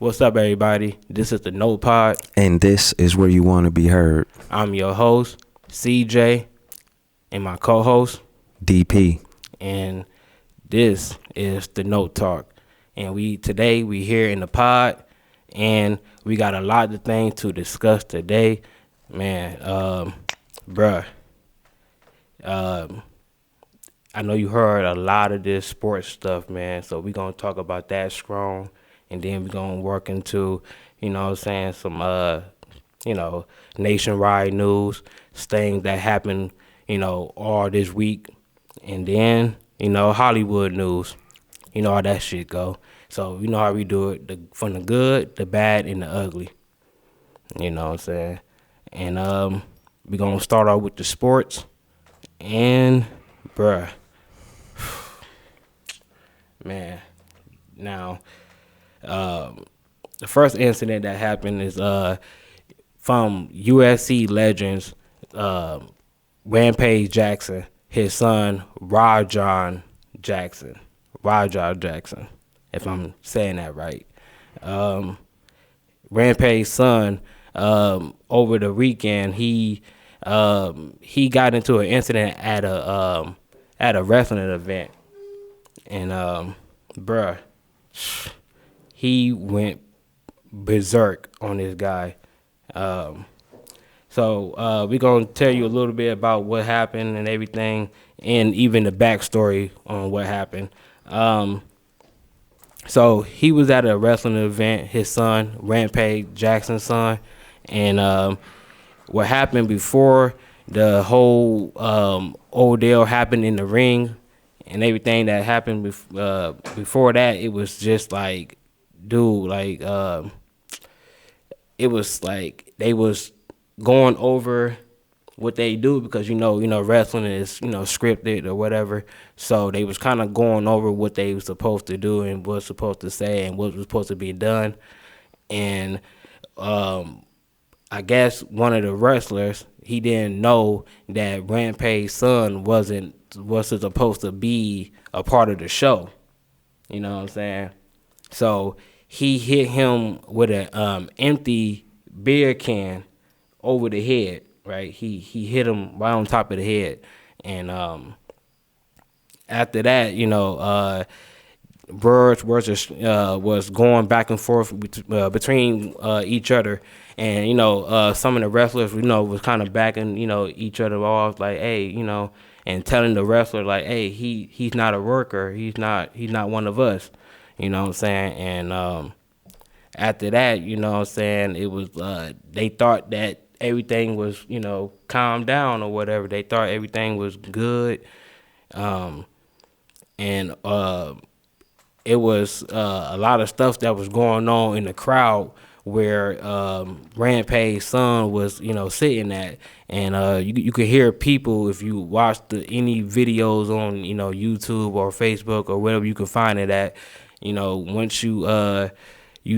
What's up, everybody? This is the No Pod. And this is where you want to be heard. I'm your host, CJ, and my co-host, DP. and this is the No Talk. And today we here in the pod, and we got a lot of things to discuss today. Man, bruh, I know you heard a lot of this sports stuff, man, so we're going to talk about that strong, and then we're going to work into, some, nationwide news, things that happened, all this week, and then, Hollywood news, how that shit go. So, you know how we do it, from the good, the bad, and the ugly, you know what I'm saying? And we're going to start off with the sports, and, bruh, man, now, the first incident that happened is from USC legends Rampage Jackson, his son Rajon Jackson, if I'm saying that right. Rampage's son, over the weekend, he got into an incident at a wrestling event, and bruh, he went berserk on this guy. So we're going to tell you a little bit about what happened and everything, and even the backstory on what happened. So he was at a wrestling event, his son, Rampage Jackson's son, and what happened before the whole ordeal happened in the ring and everything that happened before that, it was just like, dude, like, it was like they was going over what they do because, wrestling is, scripted or whatever. So they was kind of going over what they was supposed to do and what was supposed to say and what was supposed to be done. And I guess one of the wrestlers, he didn't know that Rampage's son wasn't supposed to be a part of the show. You know what I'm saying? So he hit him with an empty beer can over the head, right? He hit him right on top of the head. And after that, words was going back and forth between each other. And, some of the wrestlers, was kind of backing, each other off, like, hey, and telling the wrestler, like, hey, he's not a worker. He's not one of us. You know what I'm saying? And after that, it was, they thought that everything was, calmed down or whatever. They thought everything was good. And it was a lot of stuff that was going on in the crowd where Rampage's son was, sitting at. And you could hear people, if you watch any videos on, YouTube or Facebook or wherever you can find it at, once you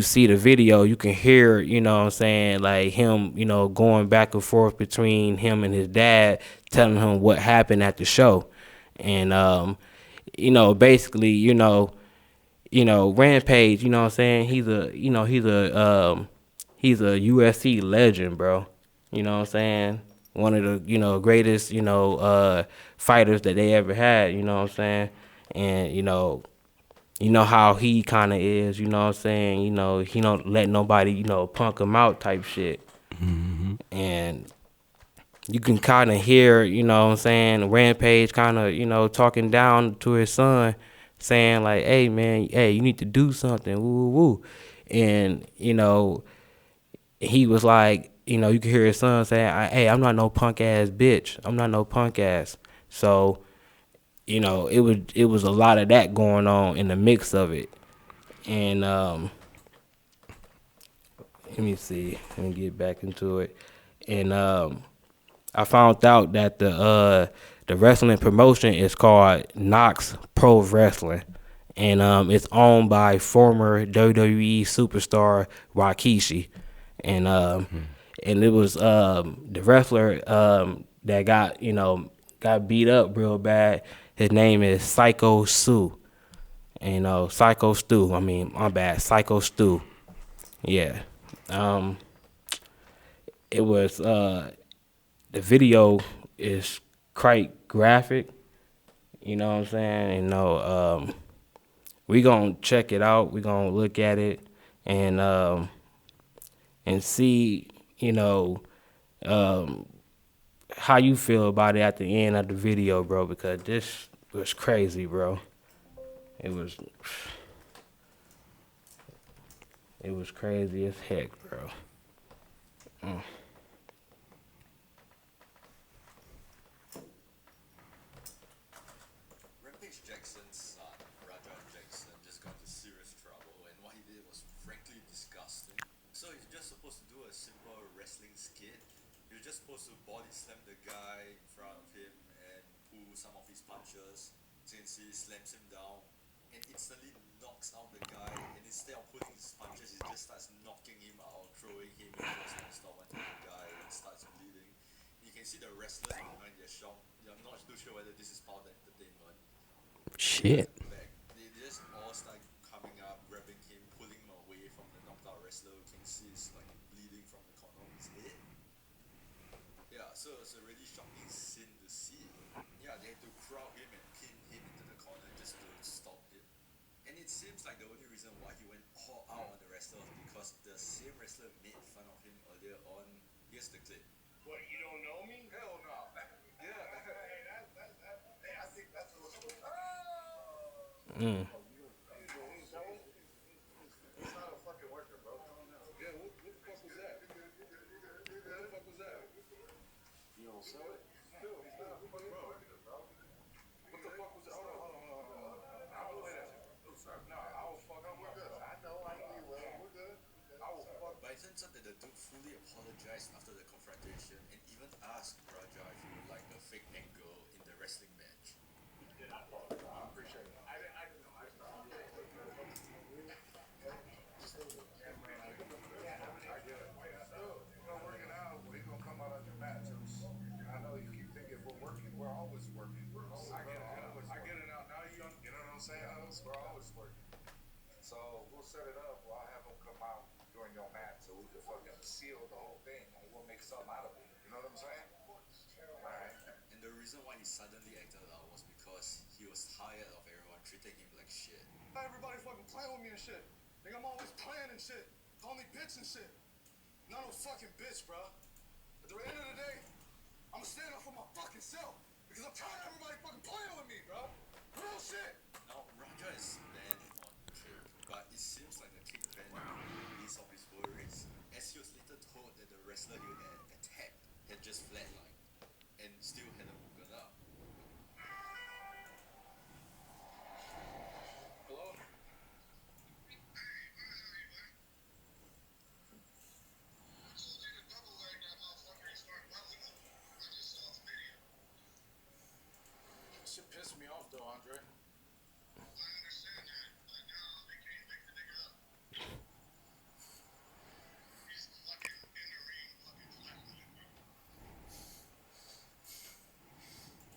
see the video, you can hear, like him, going back and forth between him and his dad, telling him what happened at the show. And, basically, Rampage, he's a USC legend, bro. You know what I'm saying? One of the, greatest, fighters that they ever had, you know what I'm saying? And, you know how he kind of is, you know what I'm saying? He don't let nobody, punk him out type shit. Mm-hmm. And you can kind of hear, Rampage kind of, talking down to his son, saying like, hey, man, hey, you need to do something, woo, woo, woo. And, he was like, you could hear his son saying, hey, I'm not no punk ass bitch. I'm not no punk ass. So, it was a lot of that going on in the mix of it. And let me see. Let me get back into it. And I found out that the wrestling promotion is called Knox Pro Wrestling. And it's owned by former WWE superstar Rikishi. And and it was the wrestler that got beat up real bad. His name is Psycho Stu. Psycho Stu. Psycho Stu. Yeah. Um, it was the video is quite graphic. You know what I'm saying? We gonna check it out. We gonna look at it and and see. You know um, how you feel about it at the end of the video, bro. Because this was crazy, bro. It was it was crazy as heck, bro. Mm. Rampage Jackson's son, Raja Jackson, just got into serious trouble, and what he did was frankly disgusting. So he's just supposed to do a simple wrestling skit. You're just supposed to body slam the guy in front of him and pull some of his punches. Since he slams him down and instantly knocks out the guy, and instead of pulling his punches, he just starts knocking him out, throwing him across non-stop until the guy starts bleeding. You can see the wrestlers behind their shock. I'm not too sure whether this is part of the entertainment. When he Shit. comes back, they just all start coming up, grabbing him, pulling him away from the knocked out wrestler. You can see he's like bleeding from the corner of his head. Yeah, so it's a really shocking scene to see. Yeah, they had to crowd him and pin him into the corner just to stop him. And it seems like the only reason why he went all out on the wrestler was because the same wrestler made fun of him earlier on. Here's the clip. What, you don't know me? Hell no. Yeah. Hey, I think that's a little. Mm. He's not a fucking worker, bro. Yeah, what the fuck was that? What the fuck was that? You don't sell it? Dude, he's not a fucking worker, bro. What the fuck was that? Hold on. I will play that. No, I will fuck up. We're good. I know, we're good. I will fuck. But it turns out that the dude fully apologized after the confrontation and even asked Raja if he would like a fake angle in the wrestling match. Yeah, I appreciate it. I didn't know. I get it. We're working out. We're gonna come out on your mat, too. I know you keep thinking we're working. We're always working. I get it now. Now you know what I'm saying? We're always working. So we'll set it up. I'll have them come out during your mat so we can fucking seal the whole thing and we'll make something out of it. You know what I'm saying? Alright. And the reason why he suddenly acted out was because he was tired of everyone treating him like shit. Everybody fucking playing with me and shit. Think I'm always playing and shit. Call me bitch and shit. Not no fucking bitch, bro. At the end of the day, I'ma stand up for my fucking self. Because I'm tired of everybody fucking playing with me, bro. Real shit. Now, Raja is banned on kick, but it seems like the kick ban release of his worries, as he was later told that the wrestler he had attacked had just flatlined and still hadn't woken up. Hello? Shit pissed me off though, Andre.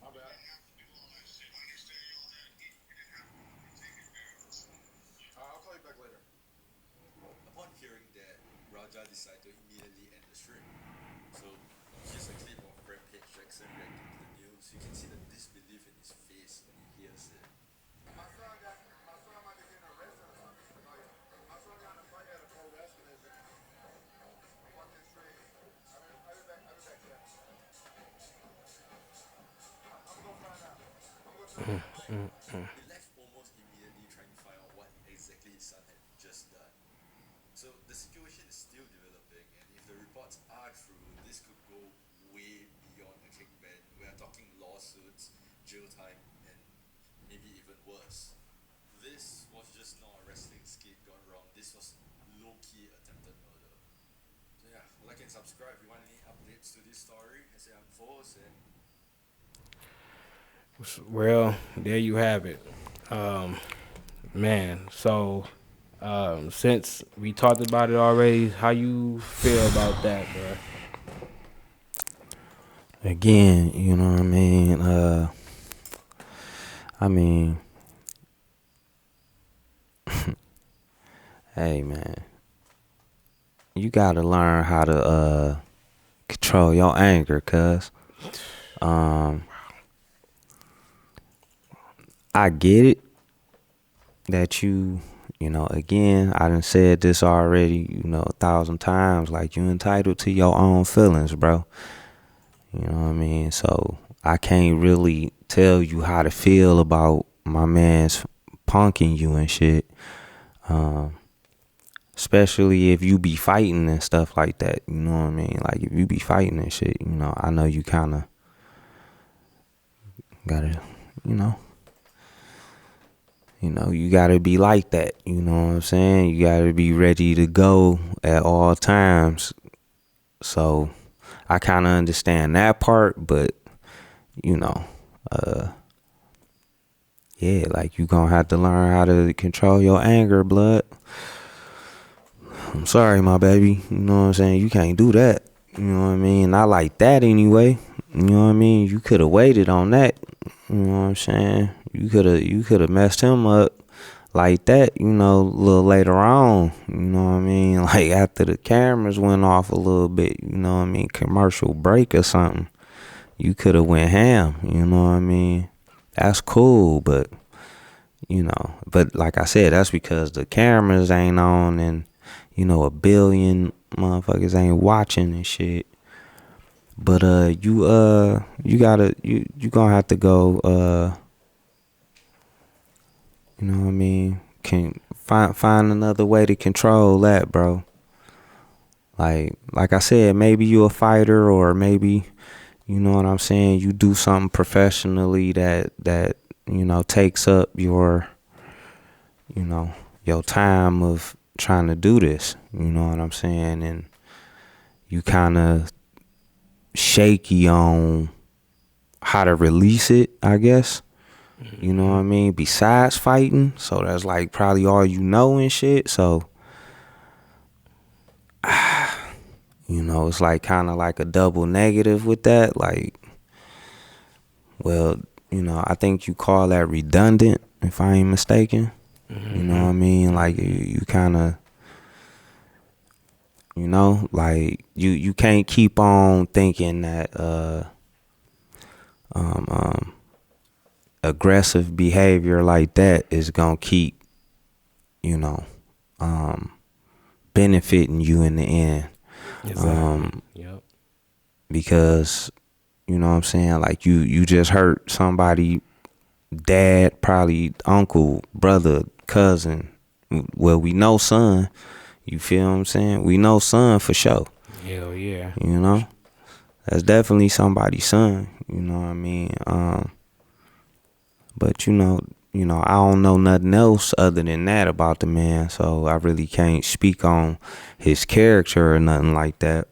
My bad. I'll call you back later. Upon hearing that, Raja decided to immediately end the stream. So, here's a clip of Rampage Jackson reacting to the news. You can see the disbelief in his face when he hears it. My son might be getting arrested or something. My son got in a fight at a pro wrestling event. Fucking street. I'll be back, yeah. I'm gonna find out. I'm gonna tell you. He left almost immediately trying to find out what exactly his son had just done. So the situation is still developing, and if the reports are true, this could go way beyond a kick ban. We are talking lawsuits, jail time, and maybe even worse. This was just not a wrestling skit gone wrong. This was low-key attempted murder. So yeah, like and subscribe if you want any updates to this story as it unfolds. And Well, there you have it. Man, so since we talked about it already, how you feel about that, bro? Again, you know what I mean? I mean, hey man, you gotta learn how to control your anger, cuz I get it that you know, again, I done said this already, 1,000 times, like you entitled to your own feelings, bro. You know what I mean? So I can't really tell you how to feel about my man's punking you and shit. Um, Especially if you be fighting and stuff like that. You know what I mean? Like if you be fighting and shit, I know you kind of gotta, you know, you gotta be like that. You know what I'm saying? You gotta be ready to go at all times. So I kind of understand that part, but you know, uh, yeah, like you gonna have to learn how to control your anger, blood. I'm sorry, my baby. You know what I'm saying? You can't do that. You know what I mean? Not like that anyway. You know what I mean? You could have waited on that. You know what I'm saying? You could have messed him up like that, a little later on. You know what I mean? Like after the cameras went off a little bit, you know what I mean? Commercial break or something. You could have went ham, you know what I mean? That's cool, but but like I said, that's because the cameras ain't on and a billion motherfuckers ain't watching and shit. But you gonna have to go you know what I mean, can find another way to control that, bro. Like I said, maybe you a fighter, or maybe you know what I'm saying, you do something professionally that takes up you know your time of trying to do this, you know what I'm saying, and you kind of shaky on how to release it, I guess. You know what I mean? Besides fighting, so that's like probably all you know and shit. So it's like kind of like a double negative with that. Like, well, I think you call that redundant, if I ain't mistaken. You know what I mean? Like you kind of, like you can't keep on thinking that aggressive behavior like that is gonna keep, benefiting you in the end. Exactly. Yep. Because you know what I'm saying, like you just hurt somebody, dad, probably uncle, brother, cousin. Well, we know son. You feel what I'm saying? We know son for sure. Hell yeah. That's definitely somebody's son. You know what I mean? But I don't know nothing else other than that about the man, so I really can't speak on his character or nothing like that.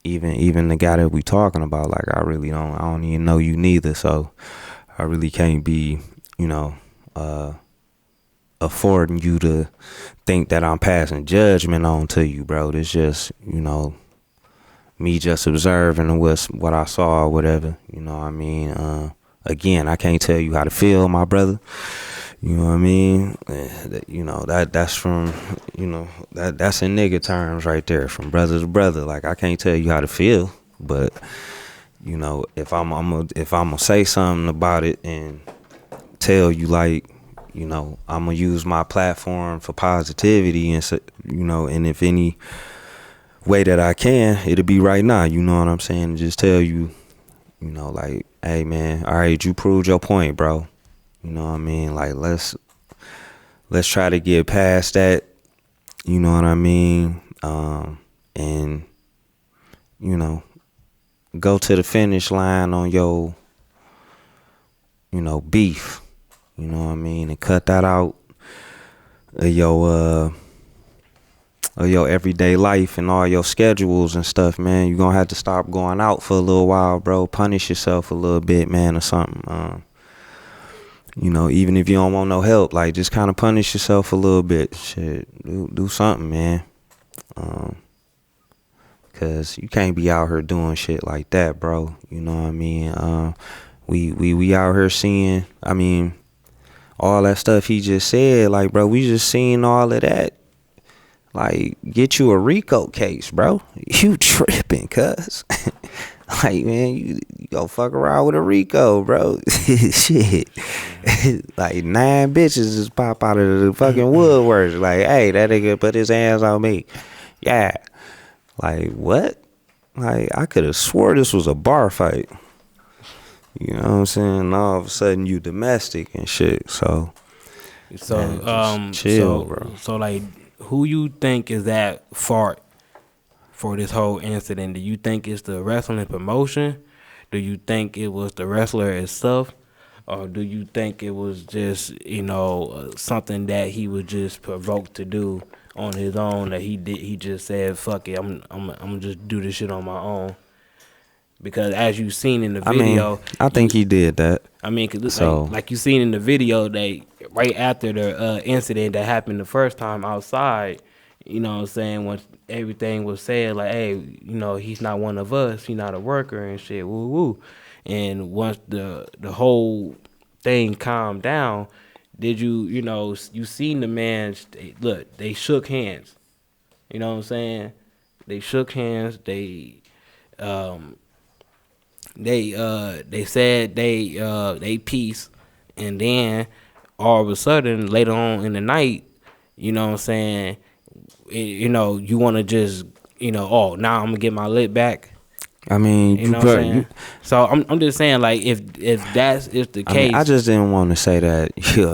Even the guy that we talking about, like I don't even know you neither, so I really can't be, affording you to think that I'm passing judgment on to you, bro. It's just, me just observing what I saw or whatever, you know what I mean? Again, I can't tell you how to feel, my brother. You know what I mean? That's from, that's in nigga terms right there, from brother to brother. Like I can't tell you how to feel, but if I'm gonna say something about it and tell you, like, I'm gonna use my platform for positivity and and if any way that I can, it'll be right now. You know what I'm saying? Just tell you, like, hey man, all right, you proved your point, bro. You know what I mean? Like let's try to get past that. You know what I mean? And go to the finish line on your beef. You know what I mean? And cut that out of your everyday life and all your schedules and stuff, man. You're gonna have to stop going out for a little while, bro. Punish yourself a little bit, man, or something. Even if you don't want no help, like just kind of punish yourself a little bit. Shit, do something, man. Cause you can't be out here doing shit like that, bro. You know what I mean? We out here seeing, I mean, all that stuff he just said, like, bro, we just seen all of that Like, get you a RICO case, bro. You tripping, cuz. Like, man, you go fuck around with a RICO, bro. Shit. Like, 9 bitches just pop out of the fucking woodworks. Like, hey, that nigga put his hands on me. Yeah. Like, what? Like, I could have swore this was a bar fight. You know what I'm saying? And all of a sudden, you domestic and shit. So, So man, just chill, bro. so like, who you think is at fault for this whole incident? Do you think it's the wrestling promotion? Do you think it was the wrestler itself? Or do you think it was just, something that he was just provoked to do on his own, that he did? He just said, "Fuck it, I'm gonna just do this shit on my own." Because as you seen in the video, I think he did that. I mean, cause So- like you seen in the video, they right after the incident that happened the first time outside, you know what I'm saying, once everything was said, like, hey, he's not one of us, he's not a worker and shit, woo woo. And once the whole thing calmed down, did you seen the man, look, they shook hands. You know what I'm saying? They shook hands, they said they peace, and then all of a sudden later on in the night, you know what I'm saying, you want to just oh, now I'm gonna get my lip back. I mean, You know what I'm saying? So I'm just saying, like, if that's the case, I just didn't want to say that. You know what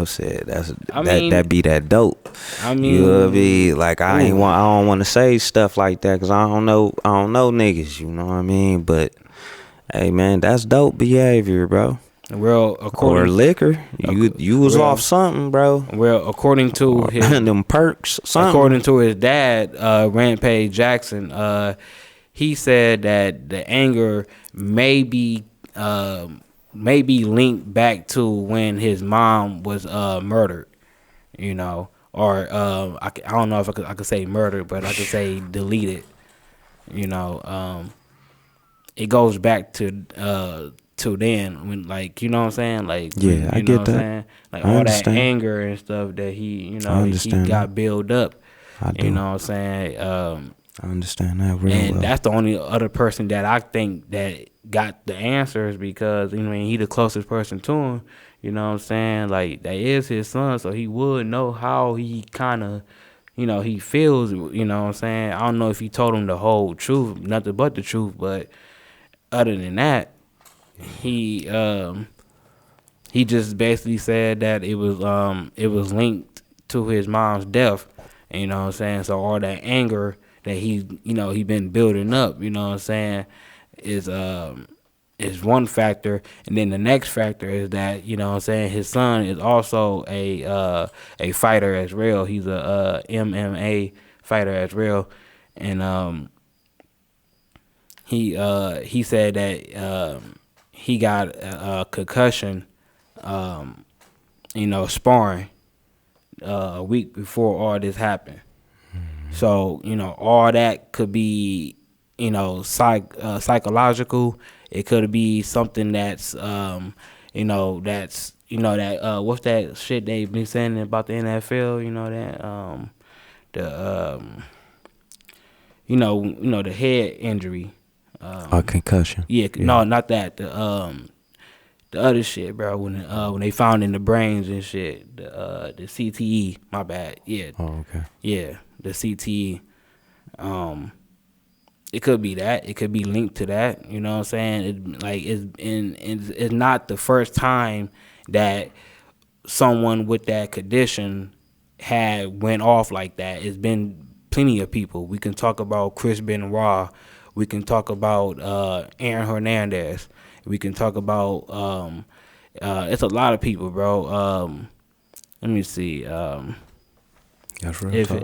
I'm saying? That be that dope. I mean, You know what I mean? Like, I don't want to say stuff like that because I don't know niggas. You know what I mean? But hey, man, that's dope behavior, bro. well, Or liquor. You was off something, bro. Well, according to his them perks, something. According to his dad, Rampage Jackson, he said that the anger may be linked back to when his mom was murdered, or I don't know if I could say murdered, but I could say deleted. It goes back to then when, like, you know what I'm saying, like, Yeah, I get that. Like, I all understand. that anger and stuff that he understand got that. built up. I do. You know what I'm saying? I understand that real And well. that's the only other person that I think that got the answers, because he the closest person to him. You know what I'm saying? Like, that is his son, so he would know how he kind of, he feels. You know what I'm saying? I don't know if he told him the whole truth, nothing but the truth, but other than that, he just basically said that it was linked to his mom's death. You know what I'm saying? So all that anger that he been building up, you know what I'm saying, is one factor. And then the next factor is that, you know what I'm saying, his son is also a fighter as well. He's a MMA fighter as well. And he said that he got a concussion, sparring a week before all this happened. So, all that could be, psychological. It could be something that's, that what's that shit they been saying about the NFL? The head injury. A concussion. Yeah, no, not that. The other shit, bro. When they found in the brains and shit, the CTE. My bad. Yeah. Oh, okay. Yeah, the CTE. It could be that. It could be linked to that. You know what I'm saying? It's not the first time that someone with that condition had went off like that. It's been plenty of people. We can talk about Chris Benoit. We can talk about Aaron Hernandez. We can talk about it's a lot of people, bro. Let me see. That's real talk.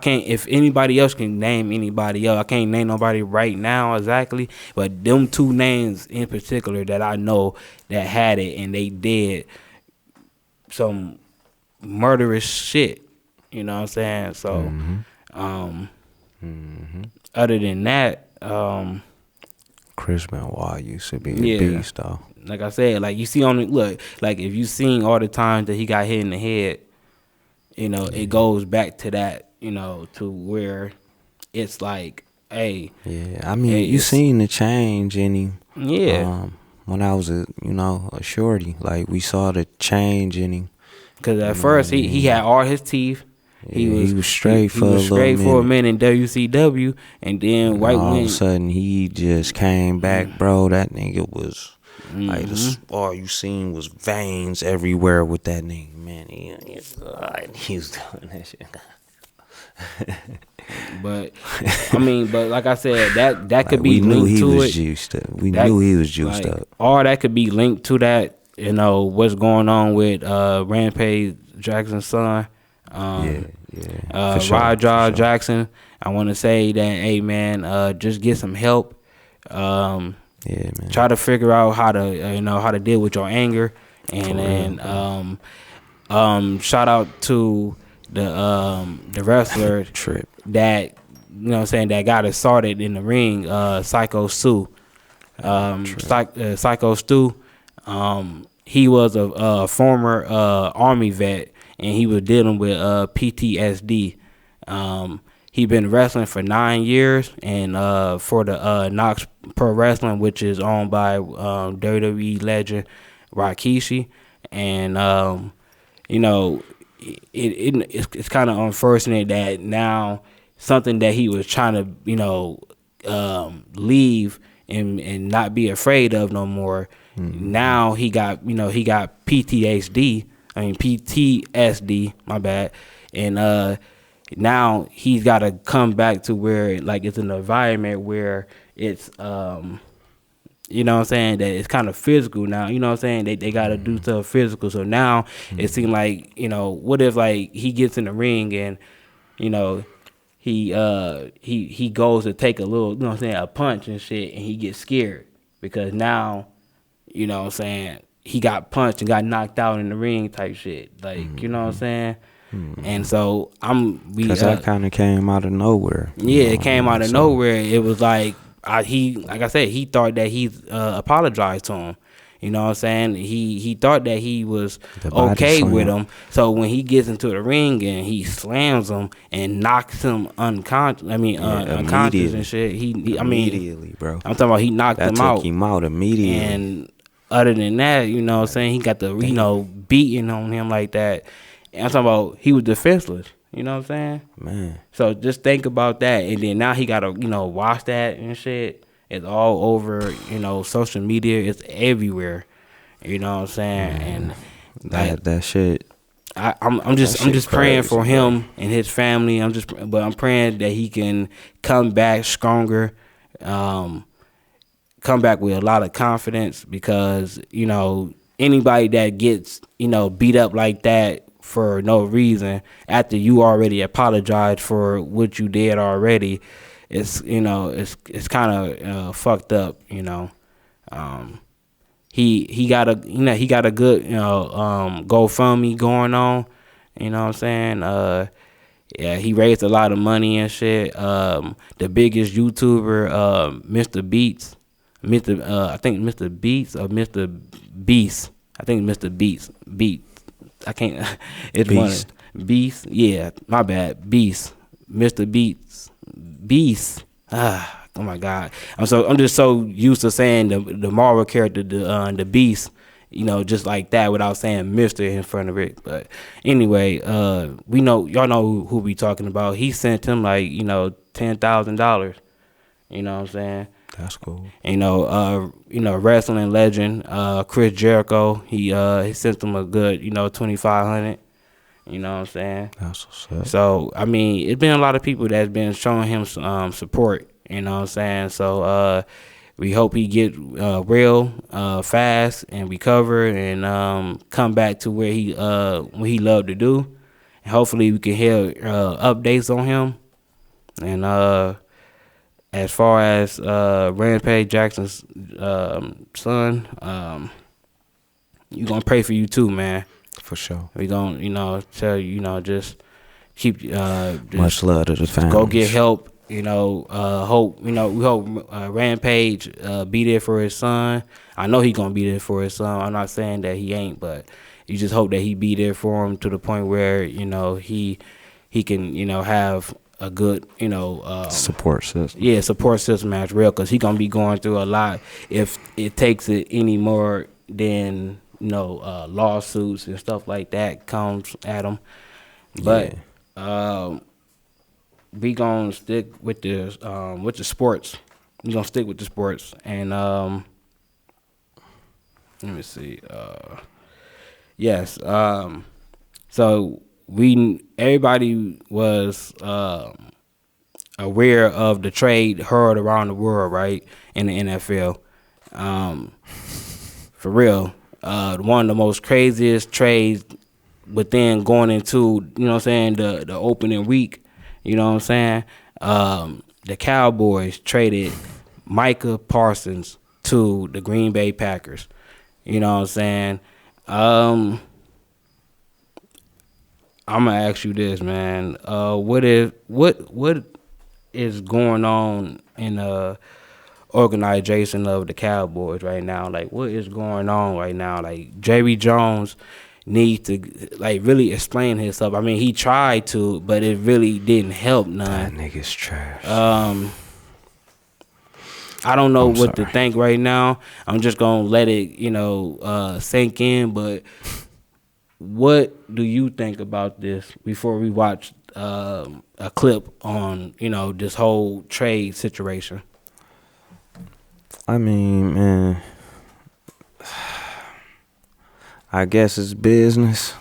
If anybody else can name anybody else, I can't name nobody right now exactly, but them two names in particular that I know that had it, and they did some murderous shit. You know what I'm saying? So, other than that, Chris Benoit used to be a beast, though. Like I said, like you see like if you seen all the times that he got hit in the head, it goes back to that to where it's like, hey, Yeah, I mean, hey, you it's seen the change in him. yeah. When I was a shorty, like we saw the change in him. Because You at know what I first he had mean? all his teeth. He Yeah, he was was he, straight he for a was little straight for a minute. minute in WCW, and then And right all of a when sudden he just came back, bro. That nigga was like hmm all you seen was veins everywhere with that nigga, man. He was doing that shit. but but like I said, that Like could be we knew linked he to was it. juiced up. We That knew he was juiced like up. all that could be linked to that. What's going on with Rampage Jackson's son, Yeah, yeah, for sure, for Rajah sure. Jackson. I want to say that, hey man, just get some help. Yeah, man. Try to figure out how to how to deal with your anger, For and real, then bro. shout out to the wrestler Trip. that what I'm saying, that got us started in the ring, Psycho Stu. Trip. Psycho Stu, he was a former Army vet, and he was dealing with PTSD. He been wrestling for 9 years, and for the Knox Pro Wrestling, which is owned by WWE legend Rikishi, and it's kind of unfortunate that now something that he was trying to leave and not be afraid of no more. Now he got PTSD. I mean PTSD. My bad. And now he's got to come back to where like it's an environment where it's you know what I'm saying, that it's kind of physical now. You know what I'm saying? They got to do stuff physical. So now it seems like, what if like he gets in the ring and, you know, he goes to take a little, you know what I'm saying, a punch and shit, and he gets scared because now, you know what I'm saying, he got punched and got knocked out in the ring type shit. Like, you know what I'm saying? And so Cause that kind of came out of nowhere. yeah, know it what I came mean? out of So, nowhere. It was like like I said, he thought that he apologized to him. You know what I'm saying? He thought that he was the body okay with slam. him. So when he gets into the ring and he slams him and knocks him unconscious, unconscious and Immediately. shit. Immediately, bro. I'm talking about he knocked That him took out. him out immediately. And other than that, you know what I'm saying, he got the beating on him like that. And I'm talking about he was defenseless. You know what I'm saying? Man. So just think about that, and then now he gotta, watch that and shit. It's all over, social media. It's everywhere. You know what I'm saying? And like That shit. I'm That shit just praying crazy, for bro. him and his family. But I'm praying that he can come back stronger, come back with a lot of confidence, because anybody that gets beat up like that for no reason after you already apologized for what you did already, it's kind of fucked up. He got a good GoFundMe going on. You know what I'm saying? Yeah, he raised a lot of money and shit. The biggest YouTuber, Mr. Beats, I think Mr. Beats or Mr. Beast. I think Mr. Beat. I can't. It's Beast. one Beast. Yeah, my bad. Beast. Mr. Beast. Oh my God. I'm just so used to saying the Marvel character, the Beast, just like that without saying Mister in front of it. But anyway, y'all know who we talking about. He sent him like $10,000. You know what I'm saying? That's cool. Wrestling legend, Chris Jericho. He sent him a good 2,500. You know what I'm saying? That's what's up. So I mean, it's been a lot of people that's been showing him support. You know what I'm saying? So we hope he get real fast and recover and come back to where he what he loved to do. And hopefully we can hear updates on him. And as far as Rampage Jackson's son, you gonna pray for you too, man. For sure. We gonna tell you, just keep just Much love to the family. go get help. Hope we hope Rampage be there for his son. I know he gonna be there for his son. I'm not saying that he ain't, but you just hope that he be there for him to the point where he he can, have a good, Support system. yeah, support system as real, because he gonna be going through a lot if it takes it any more than lawsuits and stuff like that comes at him. Yeah. But we gonna stick with the sports. We gonna stick with the sports, and let me see. Yes. So everybody was aware of the trade heard around the world, right, in the NFL. For real, one of the most craziest trades within going into, the opening week. You know what I'm saying? The Cowboys traded Micah Parsons to the Green Bay Packers. You know what I'm saying? I'm gonna ask you this, man. What is going on in the organization of the Cowboys right now? Like, what is going on right now? Like, Jerry Jones needs to really explain himself. I mean, he tried to, but it really didn't help That none. nigga's trash. I don't know I'm what to sorry. think right now. I'm just gonna let it, sink in. But what do you think about this before we watch a clip on this whole trade situation? I mean, man, I guess it's business.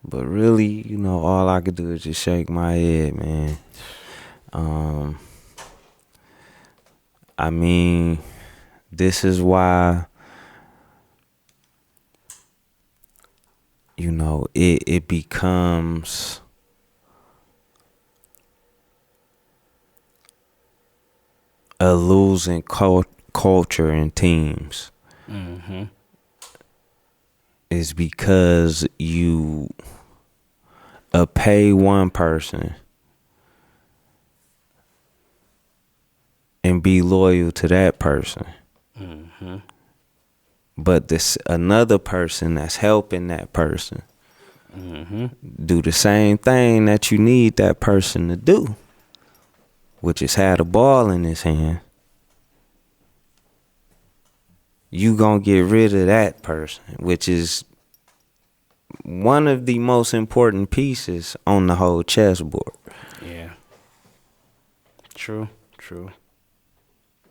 But really, all I could do is just shake my head, man. I mean, this is why, it becomes a losing culture in teams. Mm-hmm. Is because you pay one person and be loyal to that person. Mm-hmm. But this another person that's helping that person Mm-hmm. do the same thing that you need that person to do, which is have the ball in his hand. You gonna get rid of that person, which is one of the most important pieces on the whole chessboard. Yeah. True.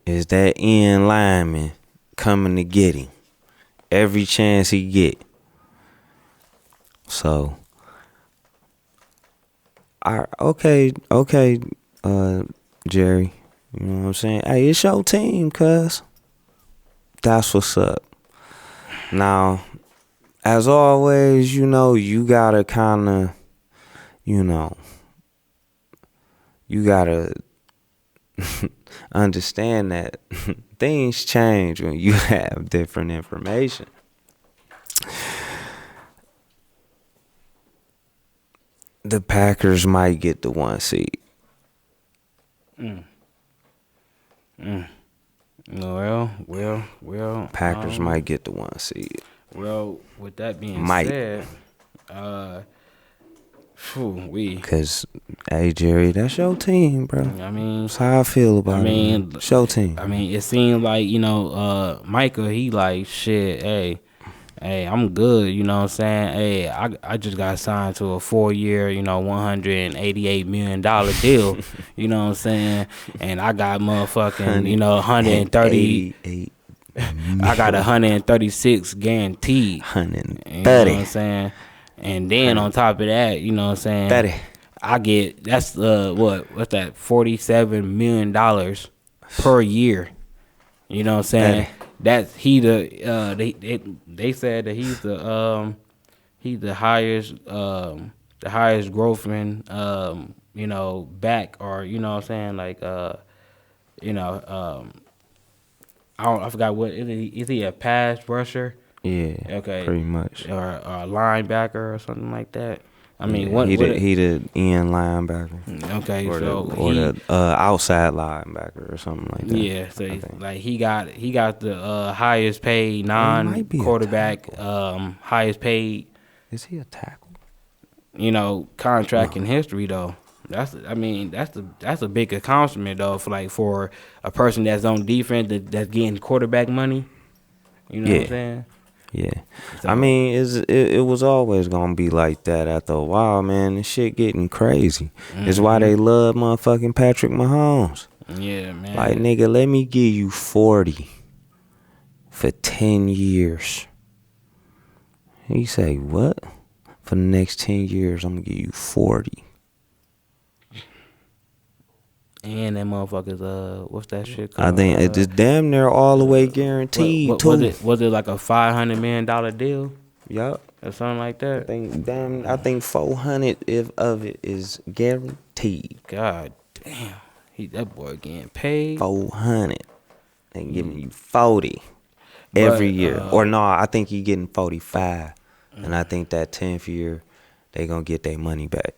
Is that end lineman coming to get him every chance he get. So, okay, Jerry, you know what I'm saying? Hey, it's your team, cuz. That's what's up. Now, as always, you gotta kind of, you gotta understand that things change when you have different information. The Packers might get the 1 seed. Well. Packers might get the 1 seed. Well, with that being Might. said, Cause, hey Jerry, that's your team, bro. I mean, That's how I feel about it. Man. It's your team. I mean, it seemed like Micah. He like shit. Hey, I'm good. You know what I'm saying? Hey, I just got signed to a 4-year, $188 million deal. You know what I'm saying? And I got motherfucking, 130. I got 136 guaranteed. 130. You know what I'm saying? And then on top of that, you know what I'm saying? 30. I get what's that? $47 million per year. You know what I'm saying? 30. That's they said that he's the highest growing back, or you know what I'm saying, like I forgot what is he a pass rusher? Yeah. Okay. Pretty much. Or a linebacker or something like that. I mean, Yeah, he the end linebacker. Okay, or so the outside linebacker or something like that. Yeah, so he got the highest paid might be a non-quarterback, highest paid. Is he a tackle? contract in history though. That's a big accomplishment though for a person that's on defense that's getting quarterback money. You know what I'm Yeah, saying? yeah. I So mean, it was always gonna be like that after a while, man. This shit getting crazy. It's why they love motherfucking Patrick Mahomes. yeah, Like, man. nigga, let me give you 40 for 10 years. He say, what? For the next 10 years, I'm gonna give you 40. And that motherfuckers what's that shit I called? think it's damn near all the way guaranteed, What was too. it? Was it like a $500 million deal Yup. or something like that? I think 400 if of it is guaranteed. God damn, that boy getting paid. 400. They giving you 40 every But year. Or no, I think he getting 45. And I think that 10th year, they gonna get their money back.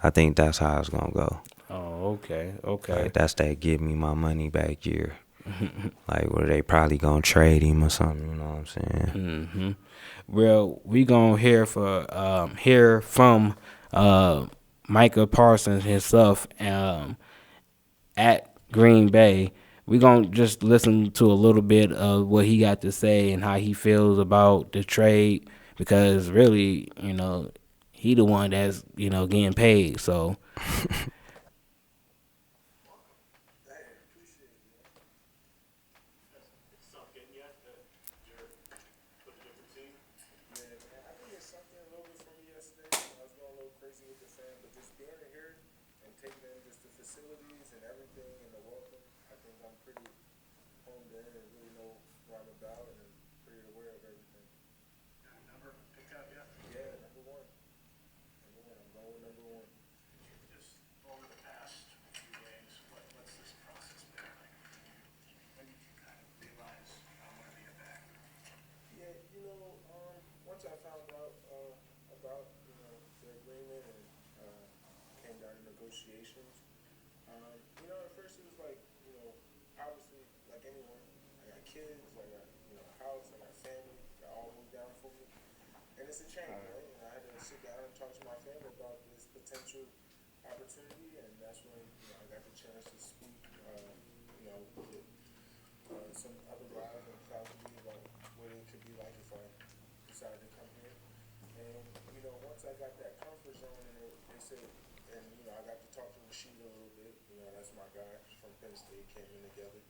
I think that's how it's gonna go. oh, okay, Like, okay. that's that give me my money back year. Like, where they probably gonna trade him or something, you know what I'm saying? Well, we gonna hear from Micah Parsons himself at Green Bay. We gonna just listen to a little bit of what he got to say and how he feels about the trade because really, he the one that's getting paid. So Yeah, man. I think it's something a little bit for me yesterday. I was going a little crazy with the fan, but just being in here and taking in just the facilities and everything and the welcome, I think I'm pretty honed in and really know what I'm about and pretty aware of everything. Number picked up yet? Yeah, number one. Number one. I'm going with number one. Just over the past few days, what's this process been like? When did you kind of realize I want to be a back? Yeah, once I found out about the agreement and came down to negotiations, at first it was like obviously like anyone, I got kids, I got a house, I got family, that all moved down for me, and it's a change, right? And I had to sit down and talk to my family about this potential opportunity, and that's when I got the chance to speak, with some other guys and faculty about what it could be like if I decided to come here. And once I got that comfort zone, and they said, and I got to talk to Rashid a little bit. That's my guy from Penn State. Came in together.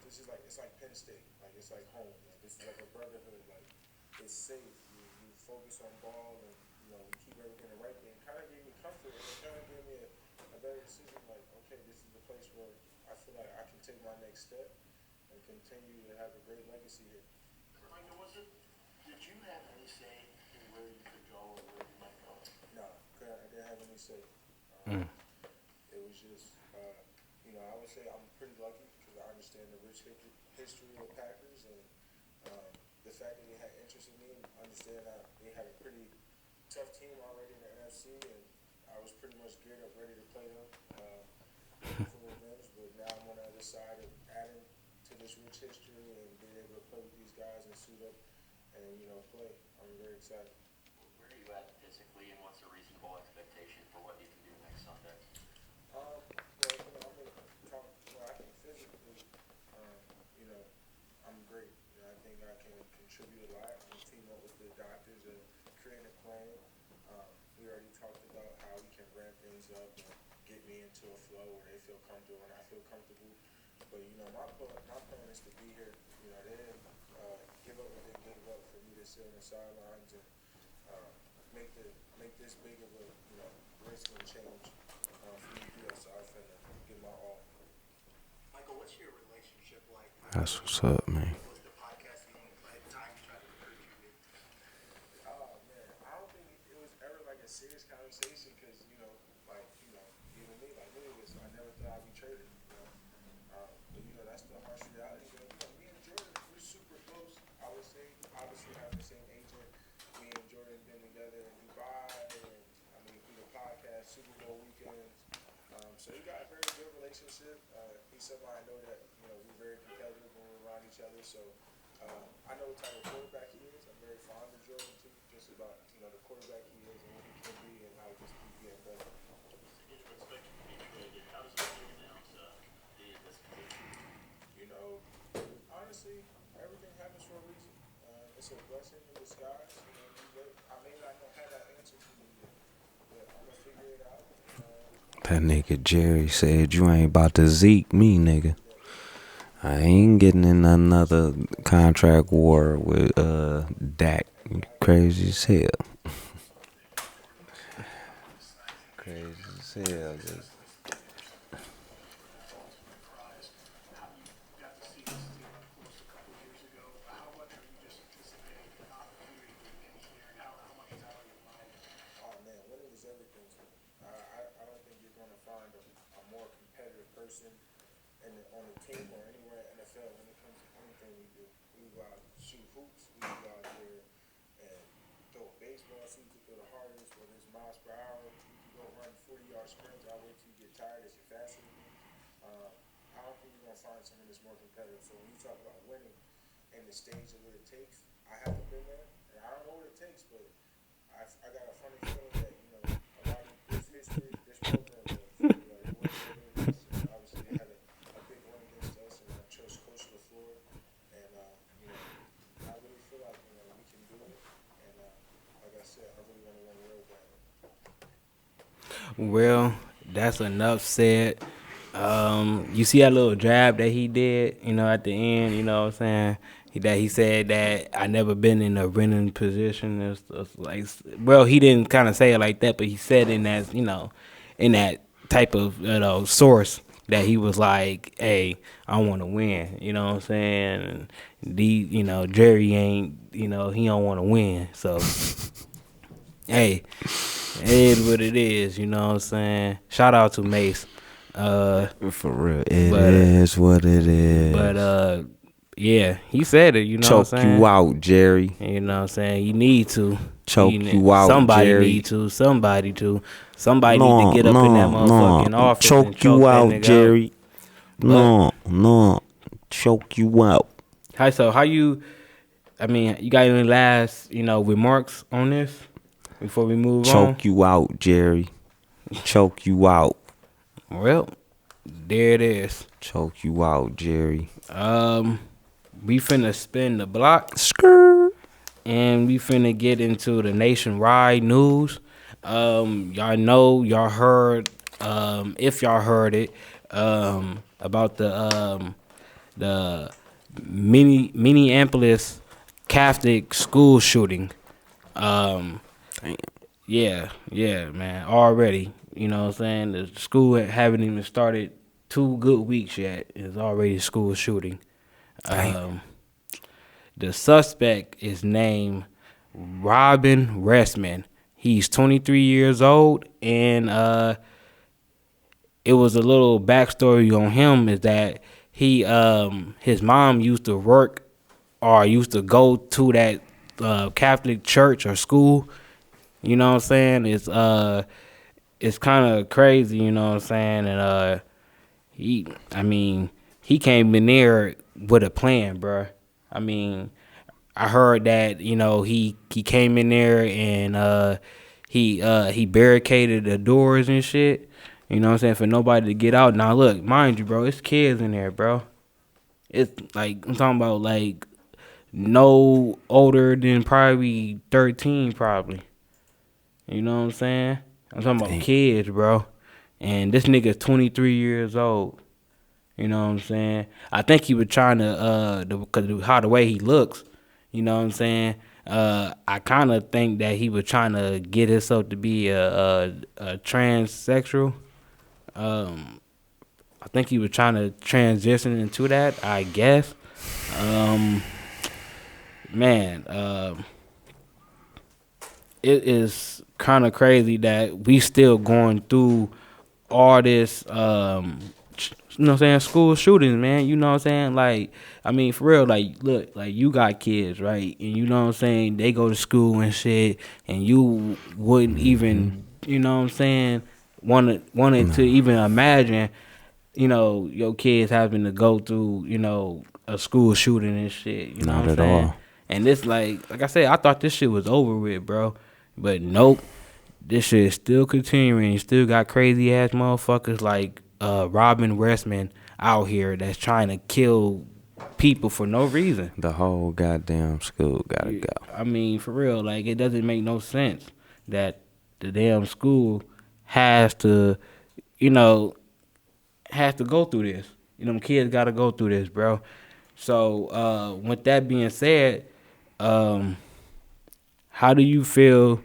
This is like it's like Penn State. Like it's like home. Like this is like a brotherhood. Like it's safe. You focus on ball, and we keep everything the right thing. It kind of gave me comfort, and it kind of gave me a better decision. Like okay, this is the place where I feel like I can take my next step and continue to have a great legacy here. Michael, did you have any say in where you could go or where you might go? No, I didn't have any say. It was just, I would say I'm pretty lucky because I understand the rich history of the Packers and the fact that they had interest in me. Understand that they had a pretty tough team already in the NFC, and I was pretty much geared up, ready to play them. For revenge, but now I'm on the other side of adding to this rich history and being able to play with these guys and suit up and play. I'm very excited. Where are you at physically, and what's a reasonable expectation for what you can do next Sunday? Well, I'm gonna talk. I think physically, I'm great. I think I can contribute a lot. I'm team up with the doctors and creating a plan. We already talked about how we can ramp things up and get me into a flow where they feel comfortable and I feel comfortable. But my plan is to be here. They didn't give up what they gave up for me to sit on the sidelines and make this big of a risk and change for me to do that. So I finna give my all. Michael, what's your relationship like? That's what's up, man. Was the podcast the only time you tried to recruit you? Oh man, I don't think it was ever like a serious conversation because even me, like Lewis, I never thought I'd be traded. But that's the harsh reality. Me and Jordan, we're super close. I would say, obviously having the same agent. Me and Jordan been together in Dubai, and through the podcast, Super Bowl weekends. So we got a very good relationship. He's somebody I know that we're very competitive when we're around each other. So I know what type of quarterback he is. I'm very fond of Jordan too. just about the quarterback he is and what he can be and how to just keep getting better. You didn't expect him to be really good. How does it feel now to be in this position? You know, honestly, everything happens for a reason. It's a blessing in disguise. I may not have that answer for you yet, but I'm gonna figure it out. That nigga Jerry said you ain't about to Zeke me, nigga. I ain't getting in another contract war with Dak. Crazy as hell. Crazy as hell. Just. Oh man, winning is everything to me. I don't think you're gonna find a more competitive person on the team or anywhere in the NFL when it comes to anything we do. We go out and shoot hoops. We go out there and throw a baseball. See who can throw the hardest, whether it's miles per hour. You can go run 40-yard sprints. I'll wait till you get tired as you're faster than me. I don't think you're gonna find someone that's more competitive. So when you talk about winning and the stage of what it takes, I haven't been there, and I don't know what it takes, but I got a funny feeling that a lot of this history, this program was. It wasn't really us. And obviously, they had a big win against us, and I trust Coach LaFleur. And I really feel like we can do it. And like I said, I really want to win real bad. Well, that's enough said. You see that little jab that he did, at the end, you know what I'm saying? That he said that I never been in a winning position. It's like, well, he didn't kind of say it like that, but he said in that, in that type of, source that he was like, hey, I want to win, you know what I'm saying? And Jerry ain't, he don't want to win. So, hey, it is what it is, you know what I'm saying? Shout out to Mace. For real, it is what it is. But yeah, he said it. You know Choke what I'm saying? you out, Jerry. You know what I'm saying? You need to Choke you out, somebody Jerry. need to. Somebody need to get up in that motherfucking office choke and choke you that out, nigga Jerry. out. No, choke you out. How you? I mean, you got any last remarks on this before we move on? Choke you out, Jerry. Choke you out. Well, there it is. Choke you out, Jerry. We finna spin the block. Skirt. And we finna get into the nationwide news. Y'all heard, if y'all heard it, about the Minneapolis Catholic school shooting. Damn. Yeah, man. Already, you know what I'm saying? The school haven't even started 2 good weeks yet. It's already a school shooting. The suspect is named Robin Ressman. He's 23 years old, and it was a little backstory on him is that his mom used to work or used to go to that Catholic church or school. You know what I'm saying? It's kind of crazy, you know what I'm saying? And he came in there with a plan, bruh. I mean, I heard that he came in there and he barricaded the doors and shit. You know what I'm saying, for nobody to get out. Now look, mind you, bro, it's kids in there, bro. It's like I'm talking about like no older than probably 13, probably. You know what I'm saying? I'm talking about kids, bro. And this nigga's 23 years old. You know what I'm saying? I think he was trying to, because how the way he looks, you know what I'm saying? I kind of think that he was trying to get himself to be a transsexual. I think he was trying to transition into that, I guess. It is kind of crazy that we still going through all this, you know what I'm saying, school shootings, man. You know what I'm saying? Like, I mean, for real, like, look, like, you got kids, right? And you know what I'm saying? They go to school and shit, and you wouldn't even, you know what I'm saying, wanted to even imagine, your kids having to go through, a school shooting and shit. You know Not what I'm at saying? all. And this like I said, I thought this shit was over with, bro. But nope. This shit is still continuing. You still got crazy ass motherfuckers like Robin Westman out here that's trying to kill people for no reason. The whole goddamn school gotta go. I mean, for real, like it doesn't make no sense that the damn school has to, you know, has to go through this. You know, them kids got to go through this, bro. So, with that being said, how do you feel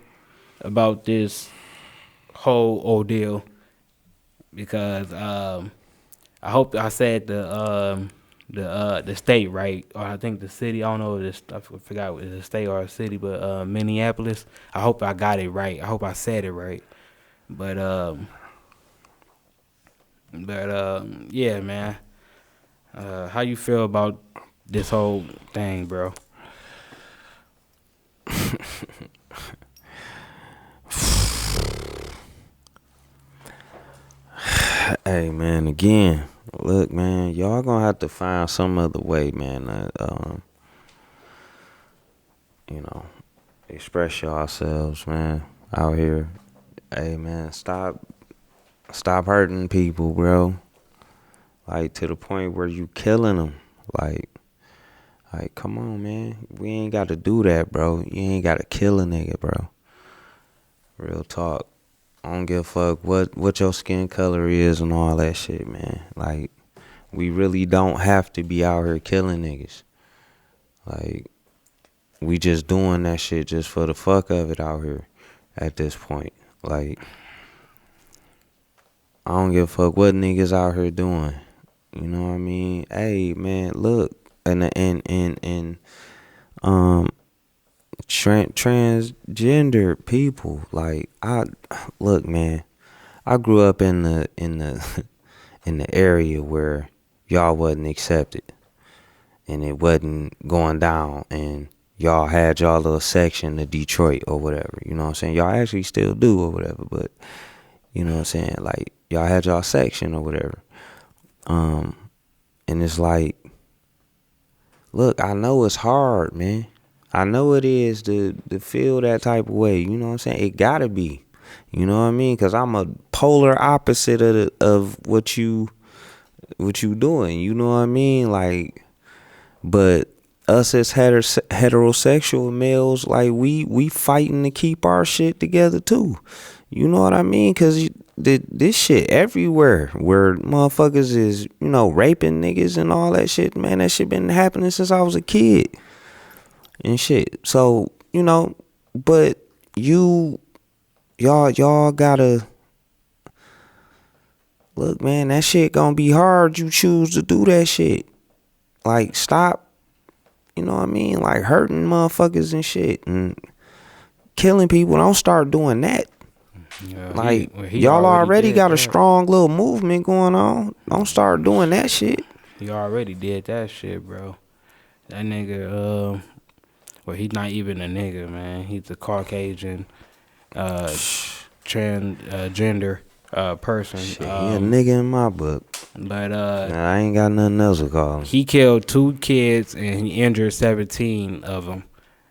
about this whole ordeal? Because I hope I said the state right, or I think the city. I don't know if it's, I forgot if it's a state or a city, but Minneapolis. I hope I got it right. I hope I said it right. But yeah, man. How you feel about this whole thing, bro? Hey man, again, look man, y'all gonna have to find some other way, man. You know, express yourselves, man, out here. Hey man, stop hurting people, bro. Like to the point where you killing them. Like, come on, man. We ain't got to do that, bro. You ain't got to kill a nigga, bro. Real talk. I don't give a fuck what your skin color is and all that shit, man. Like, we really don't have to be out here killing niggas. Like, we just doing that shit just for the fuck of it out here at this point. Like, I don't give a fuck what niggas out here doing. You know what I mean? Hey, man, look, transgender people, like look, man, I grew up in the in the area where y'all wasn't accepted and it wasn't going down, and y'all had y'all little section of Detroit or whatever, you know what I'm saying? Y'all actually still do or whatever, but you know what I'm saying, like y'all had y'all section or whatever. And it's like, look, I know it's hard, man. I know it is to feel that type of way. You know what I'm saying? It gotta be. You know what I mean? Because I'm a polar opposite of what you doing. You know what I mean? Like, but us as heterosexual males, like we fighting to keep our shit together too. You know what I mean? Because this shit everywhere where motherfuckers is, you know, raping niggas and all that shit, man. That shit been happening since I was a kid and shit. So, you know, but y'all gotta look, man, that shit gonna be hard. You choose to do that shit. Like, stop, you know what I mean? Like, hurting motherfuckers and shit and killing people. Don't start doing that. Yeah, like, y'all already got a strong little movement going on. Don't start doing that shit. He already did that shit, bro. That nigga, well, he's not even a nigga, man. He's a Caucasian, transgender person. Shit, he a nigga in my book. But nah, I ain't got nothing else to call him. He killed 2 kids and he injured 17 of them.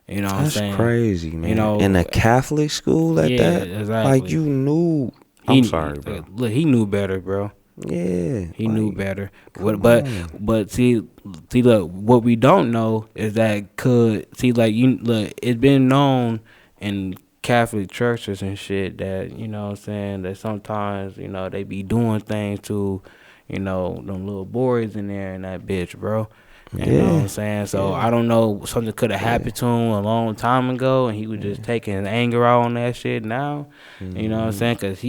You know what I'm saying? That's crazy, man. You know, in a Catholic school at that? Exactly. Like, you knew. I'm sorry, bro. Look, he knew better, bro. Yeah. He knew better. But see, look, what we don't know is that it's been known in Catholic churches and shit that, you know what I'm saying, that sometimes, you know, they be doing things to, you know, them little boys in there and that bitch, bro. You know what I'm saying? So I don't know, something could have happened to him a long time ago and he was just taking his anger out on that shit now. You know what I'm saying? Cause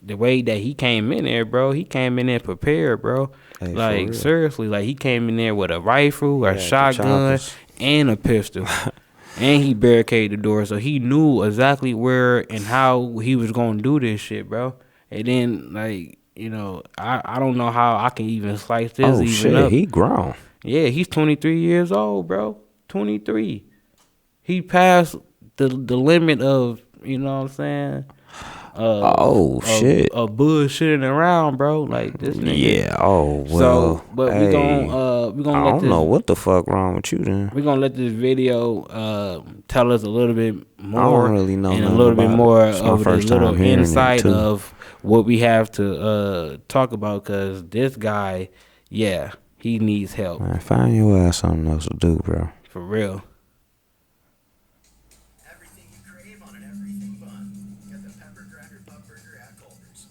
the way that he came in there, bro, he came in there prepared, bro. Hey, like, seriously, like he came in there with a rifle, a shotgun, and a pistol. And he barricaded the door, so he knew exactly where and how he was gonna do this shit, bro. And then, like, you know, I don't know how I can even slice this up. He grown. Yeah, he's 23 years old, bro. 23. He passed the limit of, you know what I'm saying? Oh shit. of bullshitting around, bro. Like this nigga. Yeah. Oh So, well. but Hey, we gonna I let don't know this what the fuck wrong with you then. we're gonna let this video tell us a little bit I don't more really know and a nothing little bit about it. more It's my of the first little time hearing it insight too. of what we have to talk about. Cause this guy, yeah, he needs help Man, find your ass something else to do, bro. for real. Everything you crave on an everything bun. Get the pepper cracker pup burger at Culver's.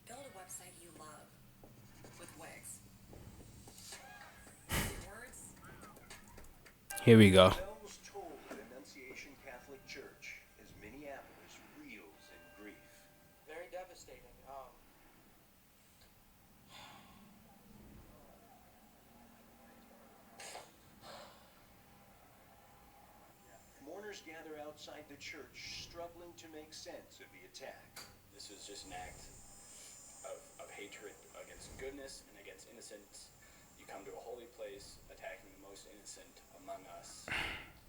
Build a website you love with Wix. Words. Here we go. Bells toll at Annunciation Catholic Church as Minneapolis reels in grief. Very devastating. Mourners gather outside the church, struggling to make sense of the attack. This was just an act of hatred against goodness and against innocence. You come to a holy place attacking the most innocent among us.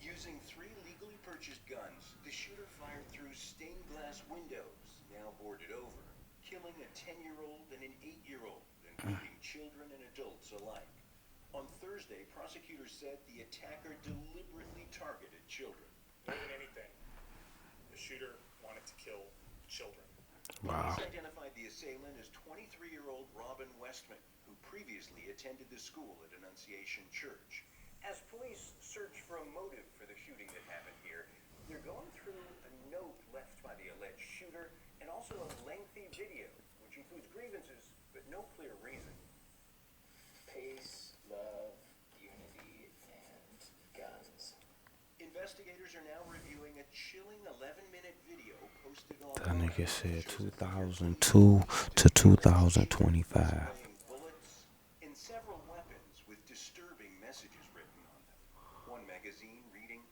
Using 3 legally purchased guns, the shooter fired through stained glass windows, now boarded over, killing a 10-year-old and an 8-year-old, including children and adults alike. On Thursday, prosecutors said the attacker deliberately targeted children. More than anything, the shooter wanted to kill children. Wow. Police identified the assailant as 23-year-old Robin Westman, who previously attended the school at Annunciation Church. As police search for a motive for the shooting that happened here, they're going through a note left by the alleged shooter and also a lengthy video, which includes grievances but no clear reason. Peace, love, unity, and guns. Investigators are now reviewing a chilling 11-minute video posted on. That nigga said 2002 to 2025. Bullets and several weapons with disturbing messages written on them. One magazine reading,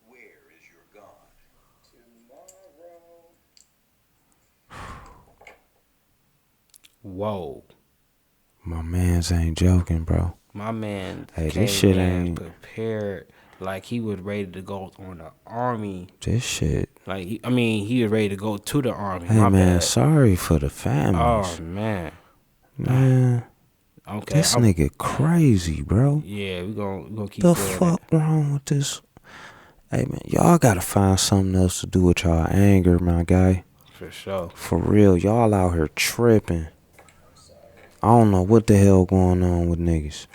"Where is your God?" Tomorrow. Whoa. My mans ain't joking, bro. My man Hey, came this shit in ain't- prepared like he was ready to go on the army. This shit. Like he was ready to go to the army. Hey My man, bad. sorry for the Oh families. man. Man, Okay. this nigga crazy, bro. Yeah, we gonna keep The doing fuck wrong with this? Hey man, y'all gotta find something else to do with y'all anger, my guy. that for sure. For real, y'all out here tripping. I don't know what the hell going on with niggas.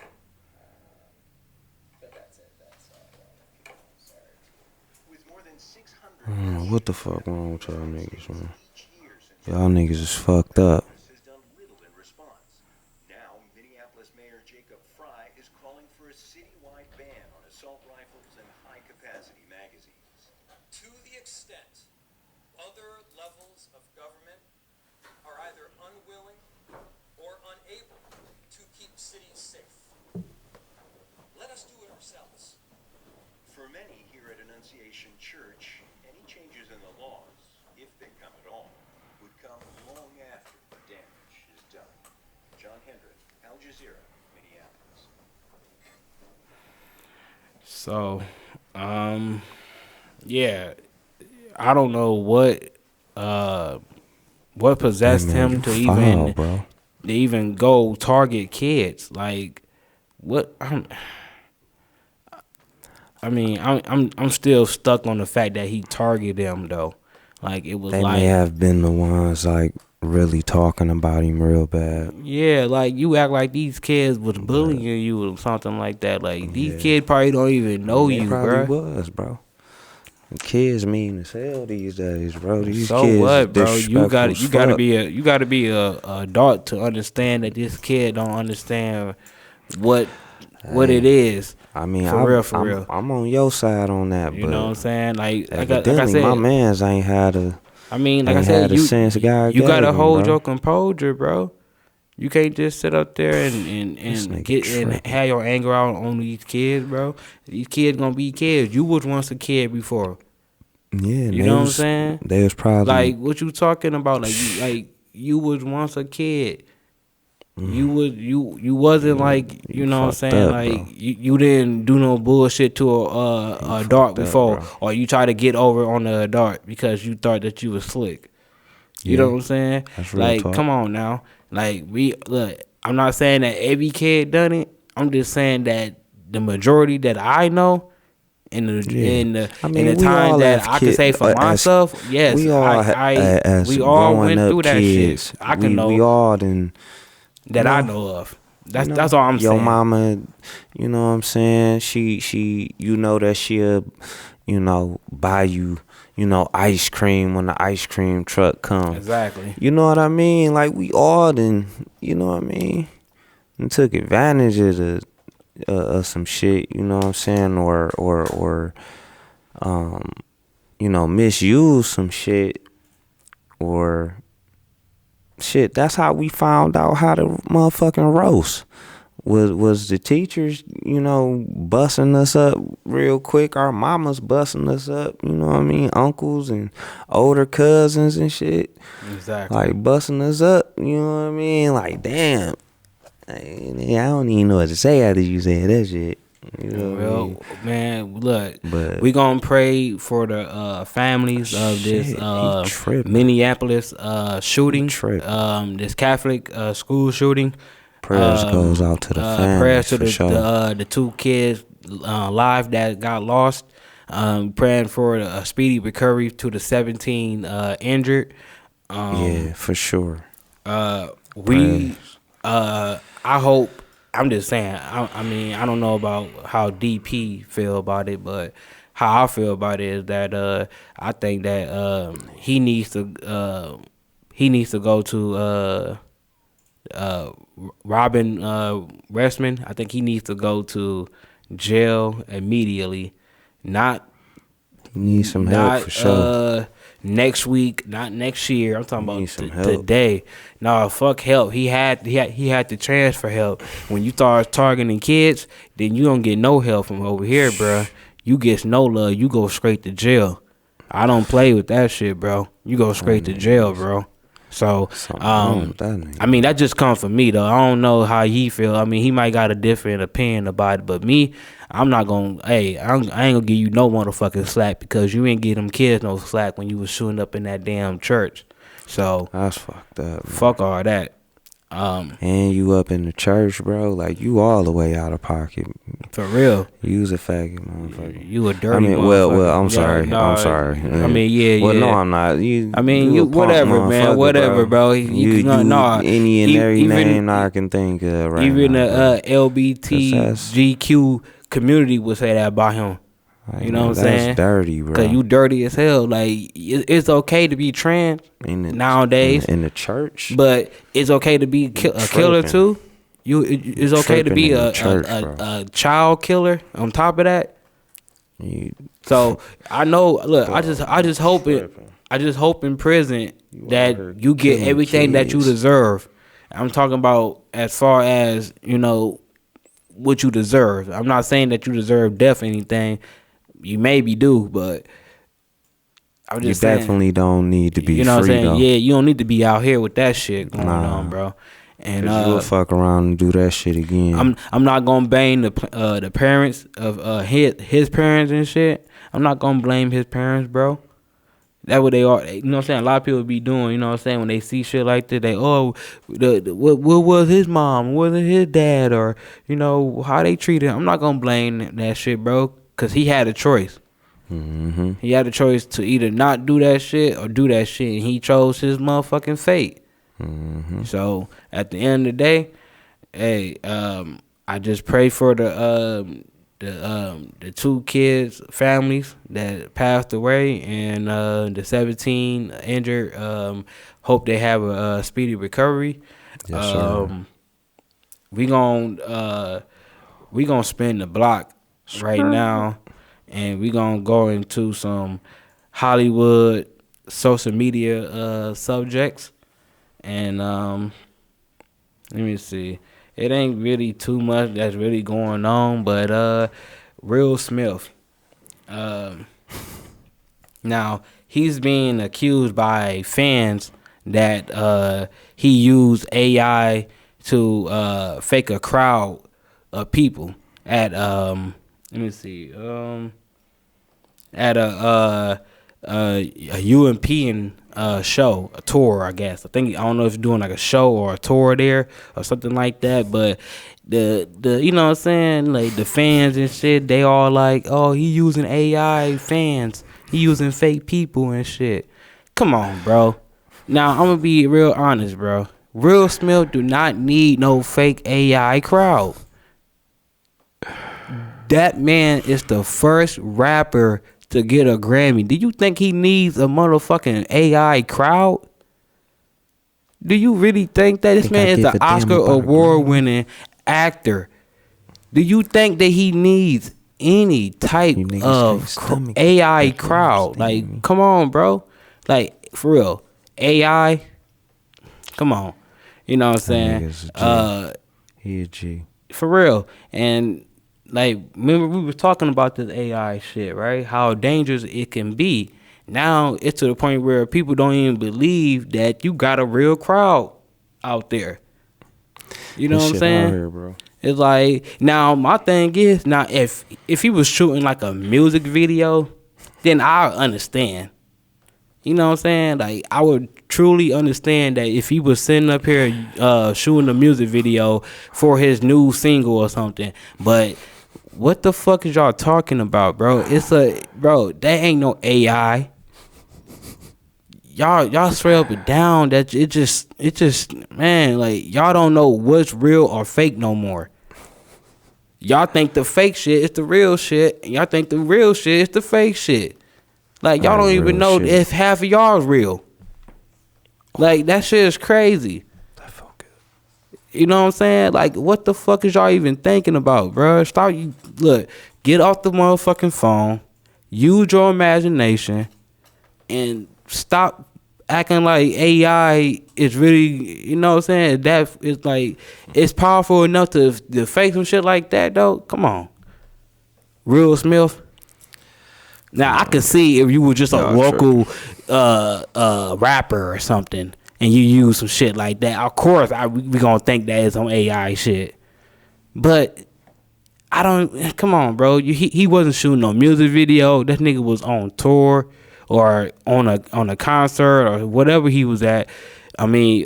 With more than 600 I don't know what the fuck wrong with y'all niggas, man. each year since Y'all niggas is fucked up. has done little in response. Now, Minneapolis Mayor Jacob Fry is calling for a citywide ban on assault rifles and high-capacity magazines. To the extent other levels of government are either unwilling or unable to keep cities safe, let us do it ourselves. For many here at Annunciation Church, any changes in the laws, if they come at all, would come long after the damage is done. John Hendrick, Al Jazeera, Minneapolis. So, yeah, I don't know what possessed Hey, man, him you to foul, bro. even go target kids. Like, what? I'm still stuck on the fact that he targeted them though. Like it was They like may have been the ones like really talking about him real bad. yeah, like you act like these kids was bullying you or something like that. Like these Yeah. kids probably don't even know They you, probably bro. was, bro. The kids mean as hell these days, bro. These So kids what, bro? disrespectful as You gotta fuck. be a adult to understand that this kid don't understand what it is. I mean, For real. I'm on your side on that, You but know what I'm saying? Like I evidently said, my mans ain't had a. I mean, like I ain't said, had the sense God you gotta gave 'em, hold bro. your composure, bro. You can't just sit up there This and nigga get and tripping. have your anger out on these kids, bro. These kids gonna be kids. You was once a kid before. Yeah, You know what I'm saying? They was probably Like what you talking about? Like you was once a kid. You wasn't like, you know what I'm fucked saying, up, like bro. you didn't do no bullshit to a adult fucked up, before, bro. or you try to get over on the adult because you thought that you was slick. You know Yeah, what I'm saying? that's real Like, talk. come on now. Like, we look. I'm not saying that every kid done it. I'm just saying that the majority that I know, in the Yeah, I in the mean, we time all that have I can kid say for as myself, yes, we all as we all growing went up through that shit. kids. I can We know all done, that I know of. you know, That's all I'm your saying. mama, you know what I'm saying? She, you know that she'll, you know, buy you, you know, ice cream when the ice cream truck comes. Exactly. You know what I mean? Like we all done, you know what I mean? And took advantage of some shit. You know what I'm saying? Or you know, misuse some shit, or shit. That's how we found out how to motherfucking roast. Was the teachers, you know, busting us up real quick? Our mamas busting us up, you know what I mean? Uncles and older cousins and shit, Exactly. like busting us up. You know what I mean? Like, damn, I don't even know what to say after you said that shit. You know what I mean? Well, man, look, But we gonna pray for the families of this shit, he tripping. Minneapolis shooting, tripping. this Catholic school shooting. Prayers goes out to the Prayers families to for sure. the two kids live that got lost. Praying for a speedy recovery to the 17 injured. Yeah, for sure. We I hope, I'm just saying, I mean, I don't know about how DP feel about it, but how I feel about it is that I think that he needs to go to Robin Westman. I think he needs to go to jail immediately. Not He needs some help for sure. next week, not next year. I'm talking He about needs some help. today. No, fuck help. He had to transfer help. When you start targeting kids, then you don't get no help from over here, bruh. You get no love. You go straight to jail. I don't play with that shit, bro. You go straight to jail, bro. So, Something wrong with that nigga. I mean, that just comes from me, though. I don't know how he feel. I mean, he might got a different opinion about it, but me, I'm not gonna. Hey, I ain't gonna give you no motherfucking slack because you ain't give them kids no slack when you was shooting up in that damn church. So That's fucked up, man. fuck all that. And you up in the church, bro. Like, you all the way out of pocket. For real, You was a faggot, motherfucker. you a dirty. I mean, well, motherfucker. I'm Yeah, sorry. no, I'm sorry. I mean, yeah, Well, yeah. no, I'm not. I mean, you a punk whatever, man, motherfucker, whatever, bro. You Nah, any and every even- name I can think of right even now. the LBTGQ community would say that about him. Like, You know what I'm that's saying? dirty, bro. Cause you dirty as hell. Like, it's okay to be trans nowadays, in the church. but it's okay to be a killer tripping. too. It's okay to tripping be in a the church, bro. a child killer. On top of that, You- so I know. Look, I just hope it. tripping. I just hope in prison that here you get killing everything that you kids. deserve. I'm talking about as far as, you know, what you deserve. I'm not saying that you deserve death or anything. You maybe do, but I'm You just saying, definitely don't need to be you know what I'm free, saying? though. Yeah, you don't need to be out here with that shit going Nah. on, bro. And 'Cause you'll fuck around and do that shit again. I'm not gonna blame the parents of his parents and shit. I'm not gonna blame his parents, bro. That's what they are. You know what I'm saying? A lot of people be doing, you know what I'm saying, when they see shit like that, they, what was his mom? Was it his dad? Or, you know, how they treated him. I'm not going to blame that shit, bro, because he had a choice. Mm-hmm. He had a choice to either not do that shit or do that shit, and he chose his motherfucking fate. Mm-hmm. So, at the end of the day, hey, I just pray for the two kids' families that passed away, and the 17 injured. Hope they have a speedy recovery. Yes, sir. We gonna spin the block right now, and we gonna go into some Hollywood social media subjects, and let me see. It ain't really too much that's really going on, but Will Smith. Now he's being accused by fans that he used AI to fake a crowd of people at let me see at a UMP show, a tour, I guess. I don't know if you're doing like a show or a tour there or something like that, but the you know what I'm saying, like the fans and shit, they all like, oh, he using AI fans, he using fake people and shit. Come on, bro. Now I'm gonna be real honest, bro. Will Smith do not need no fake AI crowd. That man is the first rapper to get a Grammy. Do you think he needs a motherfucking AI crowd? Do you really think that this man is an Oscar award winning actor? Do you think that he needs any type of AI crowd? Like, come on, bro. Like, for real. AI? Come on. You know what I'm saying? He a G. For real. And like, remember we were talking about this AI shit, right? How dangerous it can be. Now it's to the point where people don't even believe that you got a real crowd out there. You know what I'm saying? Out here, bro. It's like, now my thing is, now if he was shooting like a music video, then I understand. You know what I'm saying? Like, I would truly understand that if he was sitting up here shooting a music video for his new single or something. But what the fuck is y'all talking about, bro? Bro, that ain't no AI. Y'all straight up and down that it just man, like, y'all don't know what's real or fake no more. Y'all think the fake shit is the real shit, and y'all think the real shit is the fake shit. Like, y'all don't even know if half of y'all is real. Like, that shit is crazy. That felt good. You know what I'm saying? Like, what the fuck is y'all even thinking about, bro? Look, get off the motherfucking phone, use your imagination, and stop acting like AI is really, you know what I'm saying? That is like, it's powerful enough to fake some shit like that, though. Come on. Will Smith. Now, I could see if you were just a local rapper or something and you use some shit like that. Of course, we gonna think that is some AI shit. But I don't. Come on, bro. He wasn't shooting no music video. That nigga was on tour or on a concert or whatever he was at. I mean,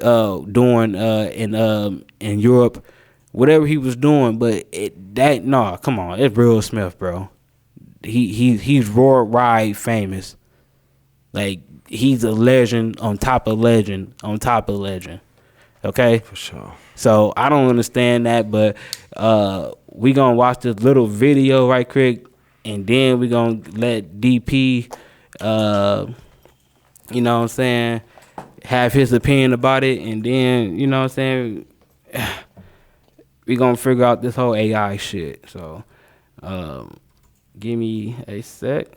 doing in Europe, whatever he was doing. But come on, it's Will Smith, bro. He's worldwide famous. Like, he's a legend on top of legend on top of legend. Okay? For sure. So I don't understand that, but we gonna watch this little video right quick, and then we gonna let DP you know what I'm saying, have his opinion about it, and then, you know what I'm saying, we gonna figure out this whole AI shit. So give me a sec.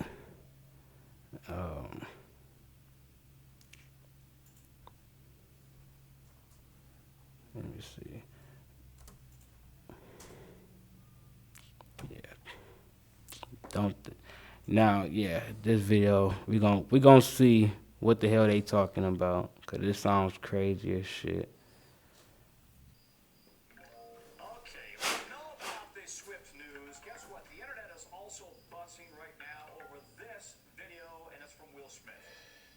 Let me see. Yeah. This video, we gonna see what the hell they talking about, cause this sounds crazy as shit. Okay, we know about this Swift news. Guess what? The internet is also buzzing right now over this video, and it's from Will Smith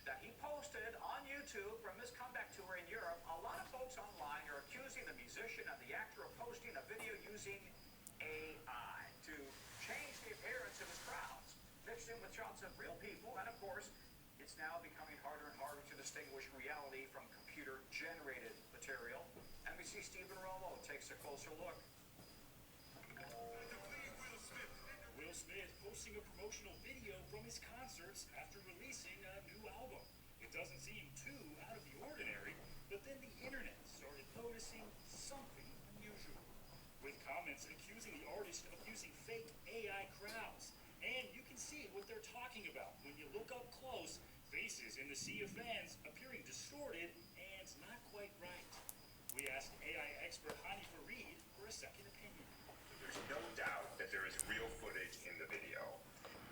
that he posted on YouTube from his comeback tour in Europe. A lot of folks online are accusing the musician and the actor of posting a video using AI to change the appearance of his crowds, mixed in with shots of real people, and of course, it's now becoming harder and harder to distinguish reality from computer-generated material. NBC Stephen Romo takes a closer look. Will Smith posting a promotional video from his concerts after releasing a new album. It doesn't seem too out of the ordinary, but then the internet started noticing something unusual, with comments accusing the artist of using fake AI crowds. And you can see what they're talking about when you look up close. Faces in the sea of fans appearing distorted and not quite right. We asked AI expert Hani Fareed for a second opinion. There's no doubt that there is real footage in the video.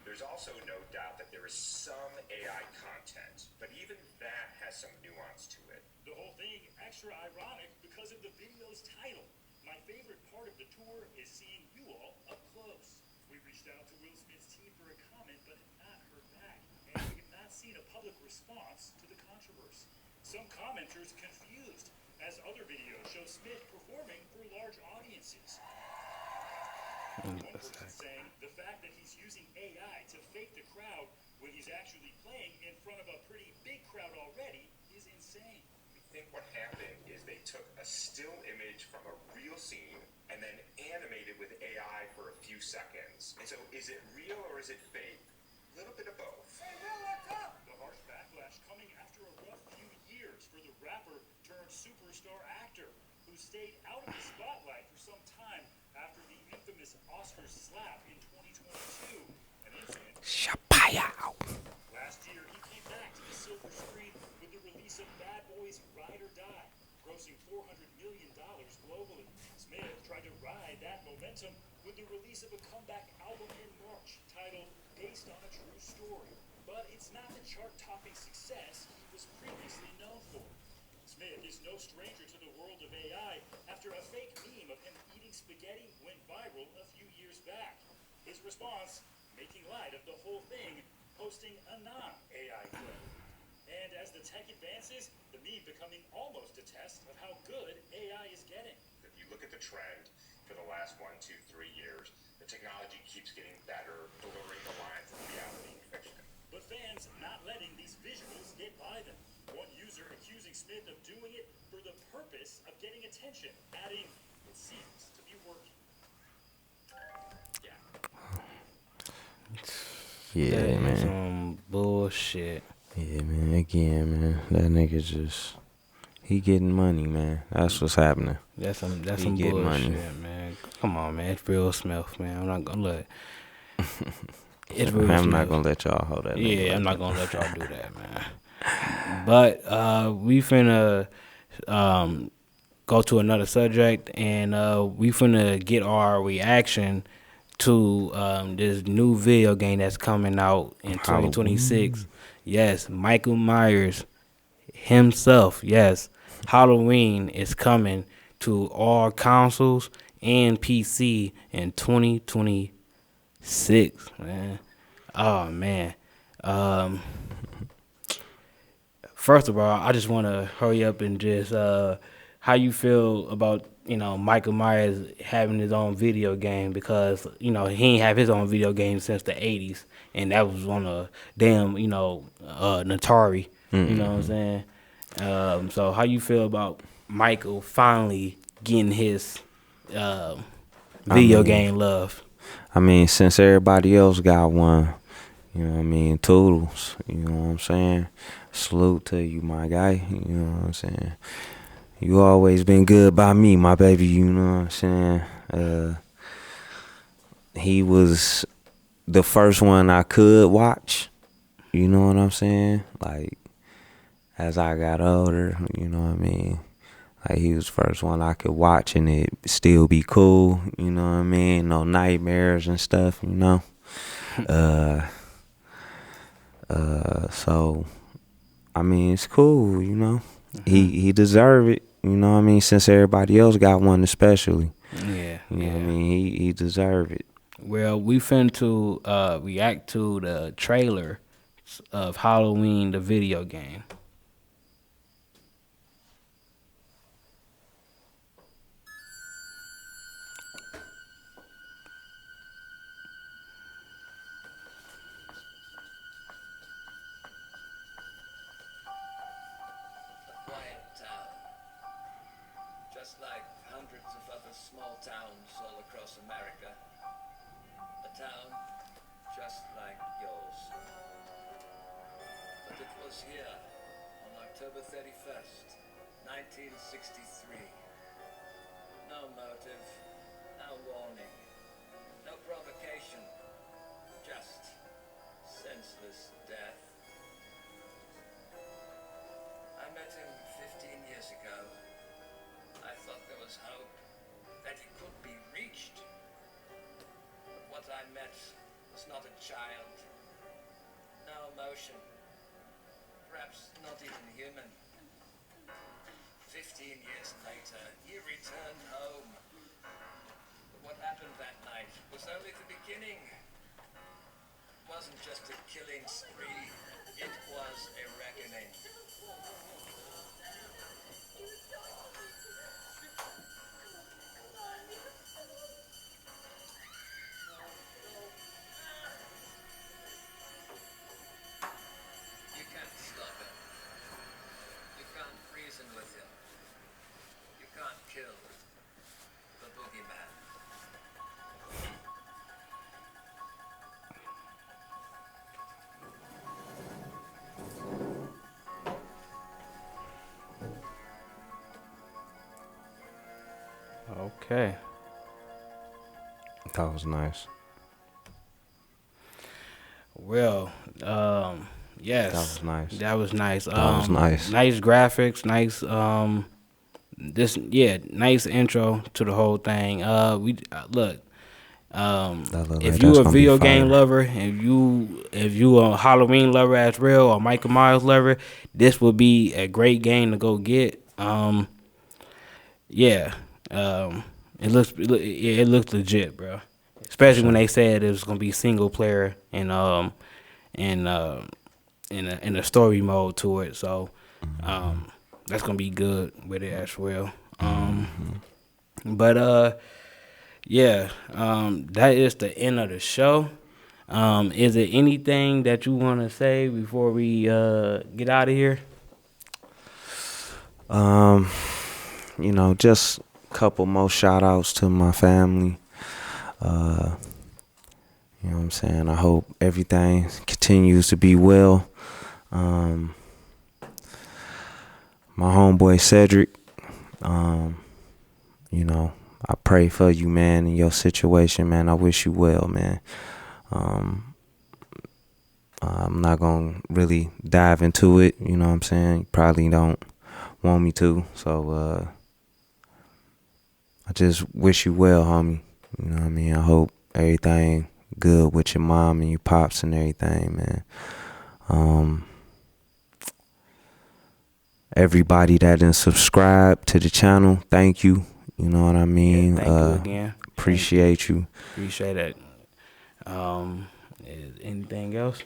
There's also no doubt that there is some AI content, but even that has some nuance to it. The whole thing extra ironic because because of the video's title. My favorite part of the tour is seeing you all up close. We reached out to Will Smith's team for a comment, but have not heard back, and we have not seen a public response to the controversy. Some commenters confused, as other videos show Smith performing for large audiences. One person saying the fact that he's using AI to fake the crowd when he's actually playing in front of a pretty big crowd already is insane. I think what happened is they took a still image from a real scene and then animated with AI for a few seconds. And so is it real or is it fake? A little bit of both. The harsh backlash coming after a rough few years for the rapper turned superstar actor who stayed out of the spotlight for some time after the infamous Oscar slap in 2022. An incident. Last year, he came back to the silver screen with the release of Bad Boys Ride or Die, grossing $400 million globally. Smith tried to ride that momentum with the release of a comeback album in March titled Based on a True Story. But it's not the chart-topping success he was previously known for. Smith is no stranger to the world of AI after a fake meme of him eating spaghetti went viral a few years back. His response, making light of the whole thing, posting a non-AI clip. And as the tech advances, the meme becoming almost a test of how good AI is getting. If you look at the trend for the last 1, 2, 3 years, the technology keeps getting better, blurring the lines of reality and fiction. But fans not letting these visuals get by them. One user accusing Smith of doing it for the purpose of getting attention, adding, it seems to be working. Yeah, man. Some bullshit. Yeah, man. Again, man. That nigga just, he getting money, man. That's what's happening. That's some He get bullshit, money. man. Come on, man. It's Will Smith, man. I'm not gonna let. It's Will I'm not Smith. gonna let y'all hold that. nigga Yeah, like I'm not that. gonna let y'all do that, man. But we finna go to another subject, and we finna get our reaction to this new video game that's coming out in 2026. Yes, Michael Myers himself. Yes, Halloween is coming to all consoles and PC in 2026. Man, oh man. First of all, I just want to hurry up and just how you feel about Michael Myers having his own video game, because he ain't have his own video game since the 80s, and that was on a damn Atari. You know what I'm saying? So how you feel about Michael finally getting his video game love? I mean, since everybody else got one, you know what I mean, toodles, you know what I'm saying? Salute to you, my guy, you know what I'm saying? You always been good by me, my baby, you know what I'm saying? He was the first one I could watch, you know what I'm saying? Like, as I got older, you know what I mean? Like, he was the first one I could watch and it still be cool, you know what I mean? No nightmares and stuff, you know? So, I mean, it's cool, you know? He deserve it, you know what I mean? Since everybody else got one especially. Yeah, You know what I mean? He deserve it. Well, we finna to react to the trailer of Halloween, the video game. Quiet town. Just like hundreds of other small towns all across America. A town just like yours. But it was here on October 31st, 1963. No motive, no warning, no provocation, just senseless death. I met him 15 years ago. I thought there was hope that he could be reached. But what I met was not a child. No emotion. Perhaps not even human. 15 years later, he returned home. But what happened that night was only the beginning. It wasn't just a killing spree, it was a reckoning. You can't stop him. You can't reason with him. You can't kill the boogeyman. Okay. That was nice. Well, yes. That was nice. That was nice. That was nice. Nice graphics, nice nice intro to the whole thing. We look. That look If like you that's a gonna be video game fire. lover, if you a Halloween lover as real, or Michael Myers lover, this would be a great game to go get. It looks legit, bro. Especially when they said it was gonna be single player and in a story mode to it. So that's gonna be good with it as well. But that is the end of the show. Is there anything that you want to say before we get out of here? Just a couple more shout outs to my family. You know what I'm saying? I hope everything continues to be well. My homeboy Cedric, I pray for you, man, in your situation, man. I wish you well, man. I'm not going to really dive into it, you know what I'm saying? You probably don't want me to, so I just wish you well, homie. You know what I mean? I hope everything good with your mom and your pops and everything, man. Everybody that didn't subscribe to the channel, thank you. You know what I mean? Thank you again. Appreciate you. Appreciate it. Anything else?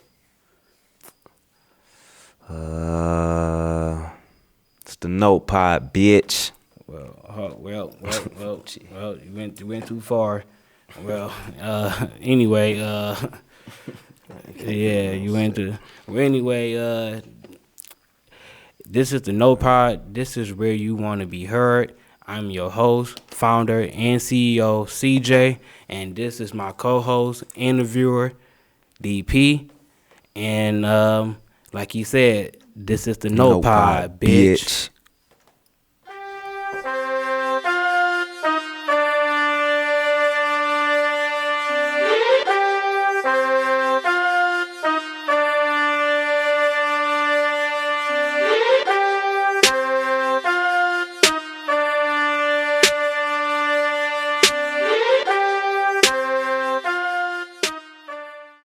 It's the Note Pod, bitch. Well, you went too far. Well, anyway, you went to. Well, anyway, this is the No Pod. This is where you want to be heard. I'm your host, founder, and CEO, CJ, and this is my co-host, interviewer, DP. And like he said, this is the No Pod, bitch.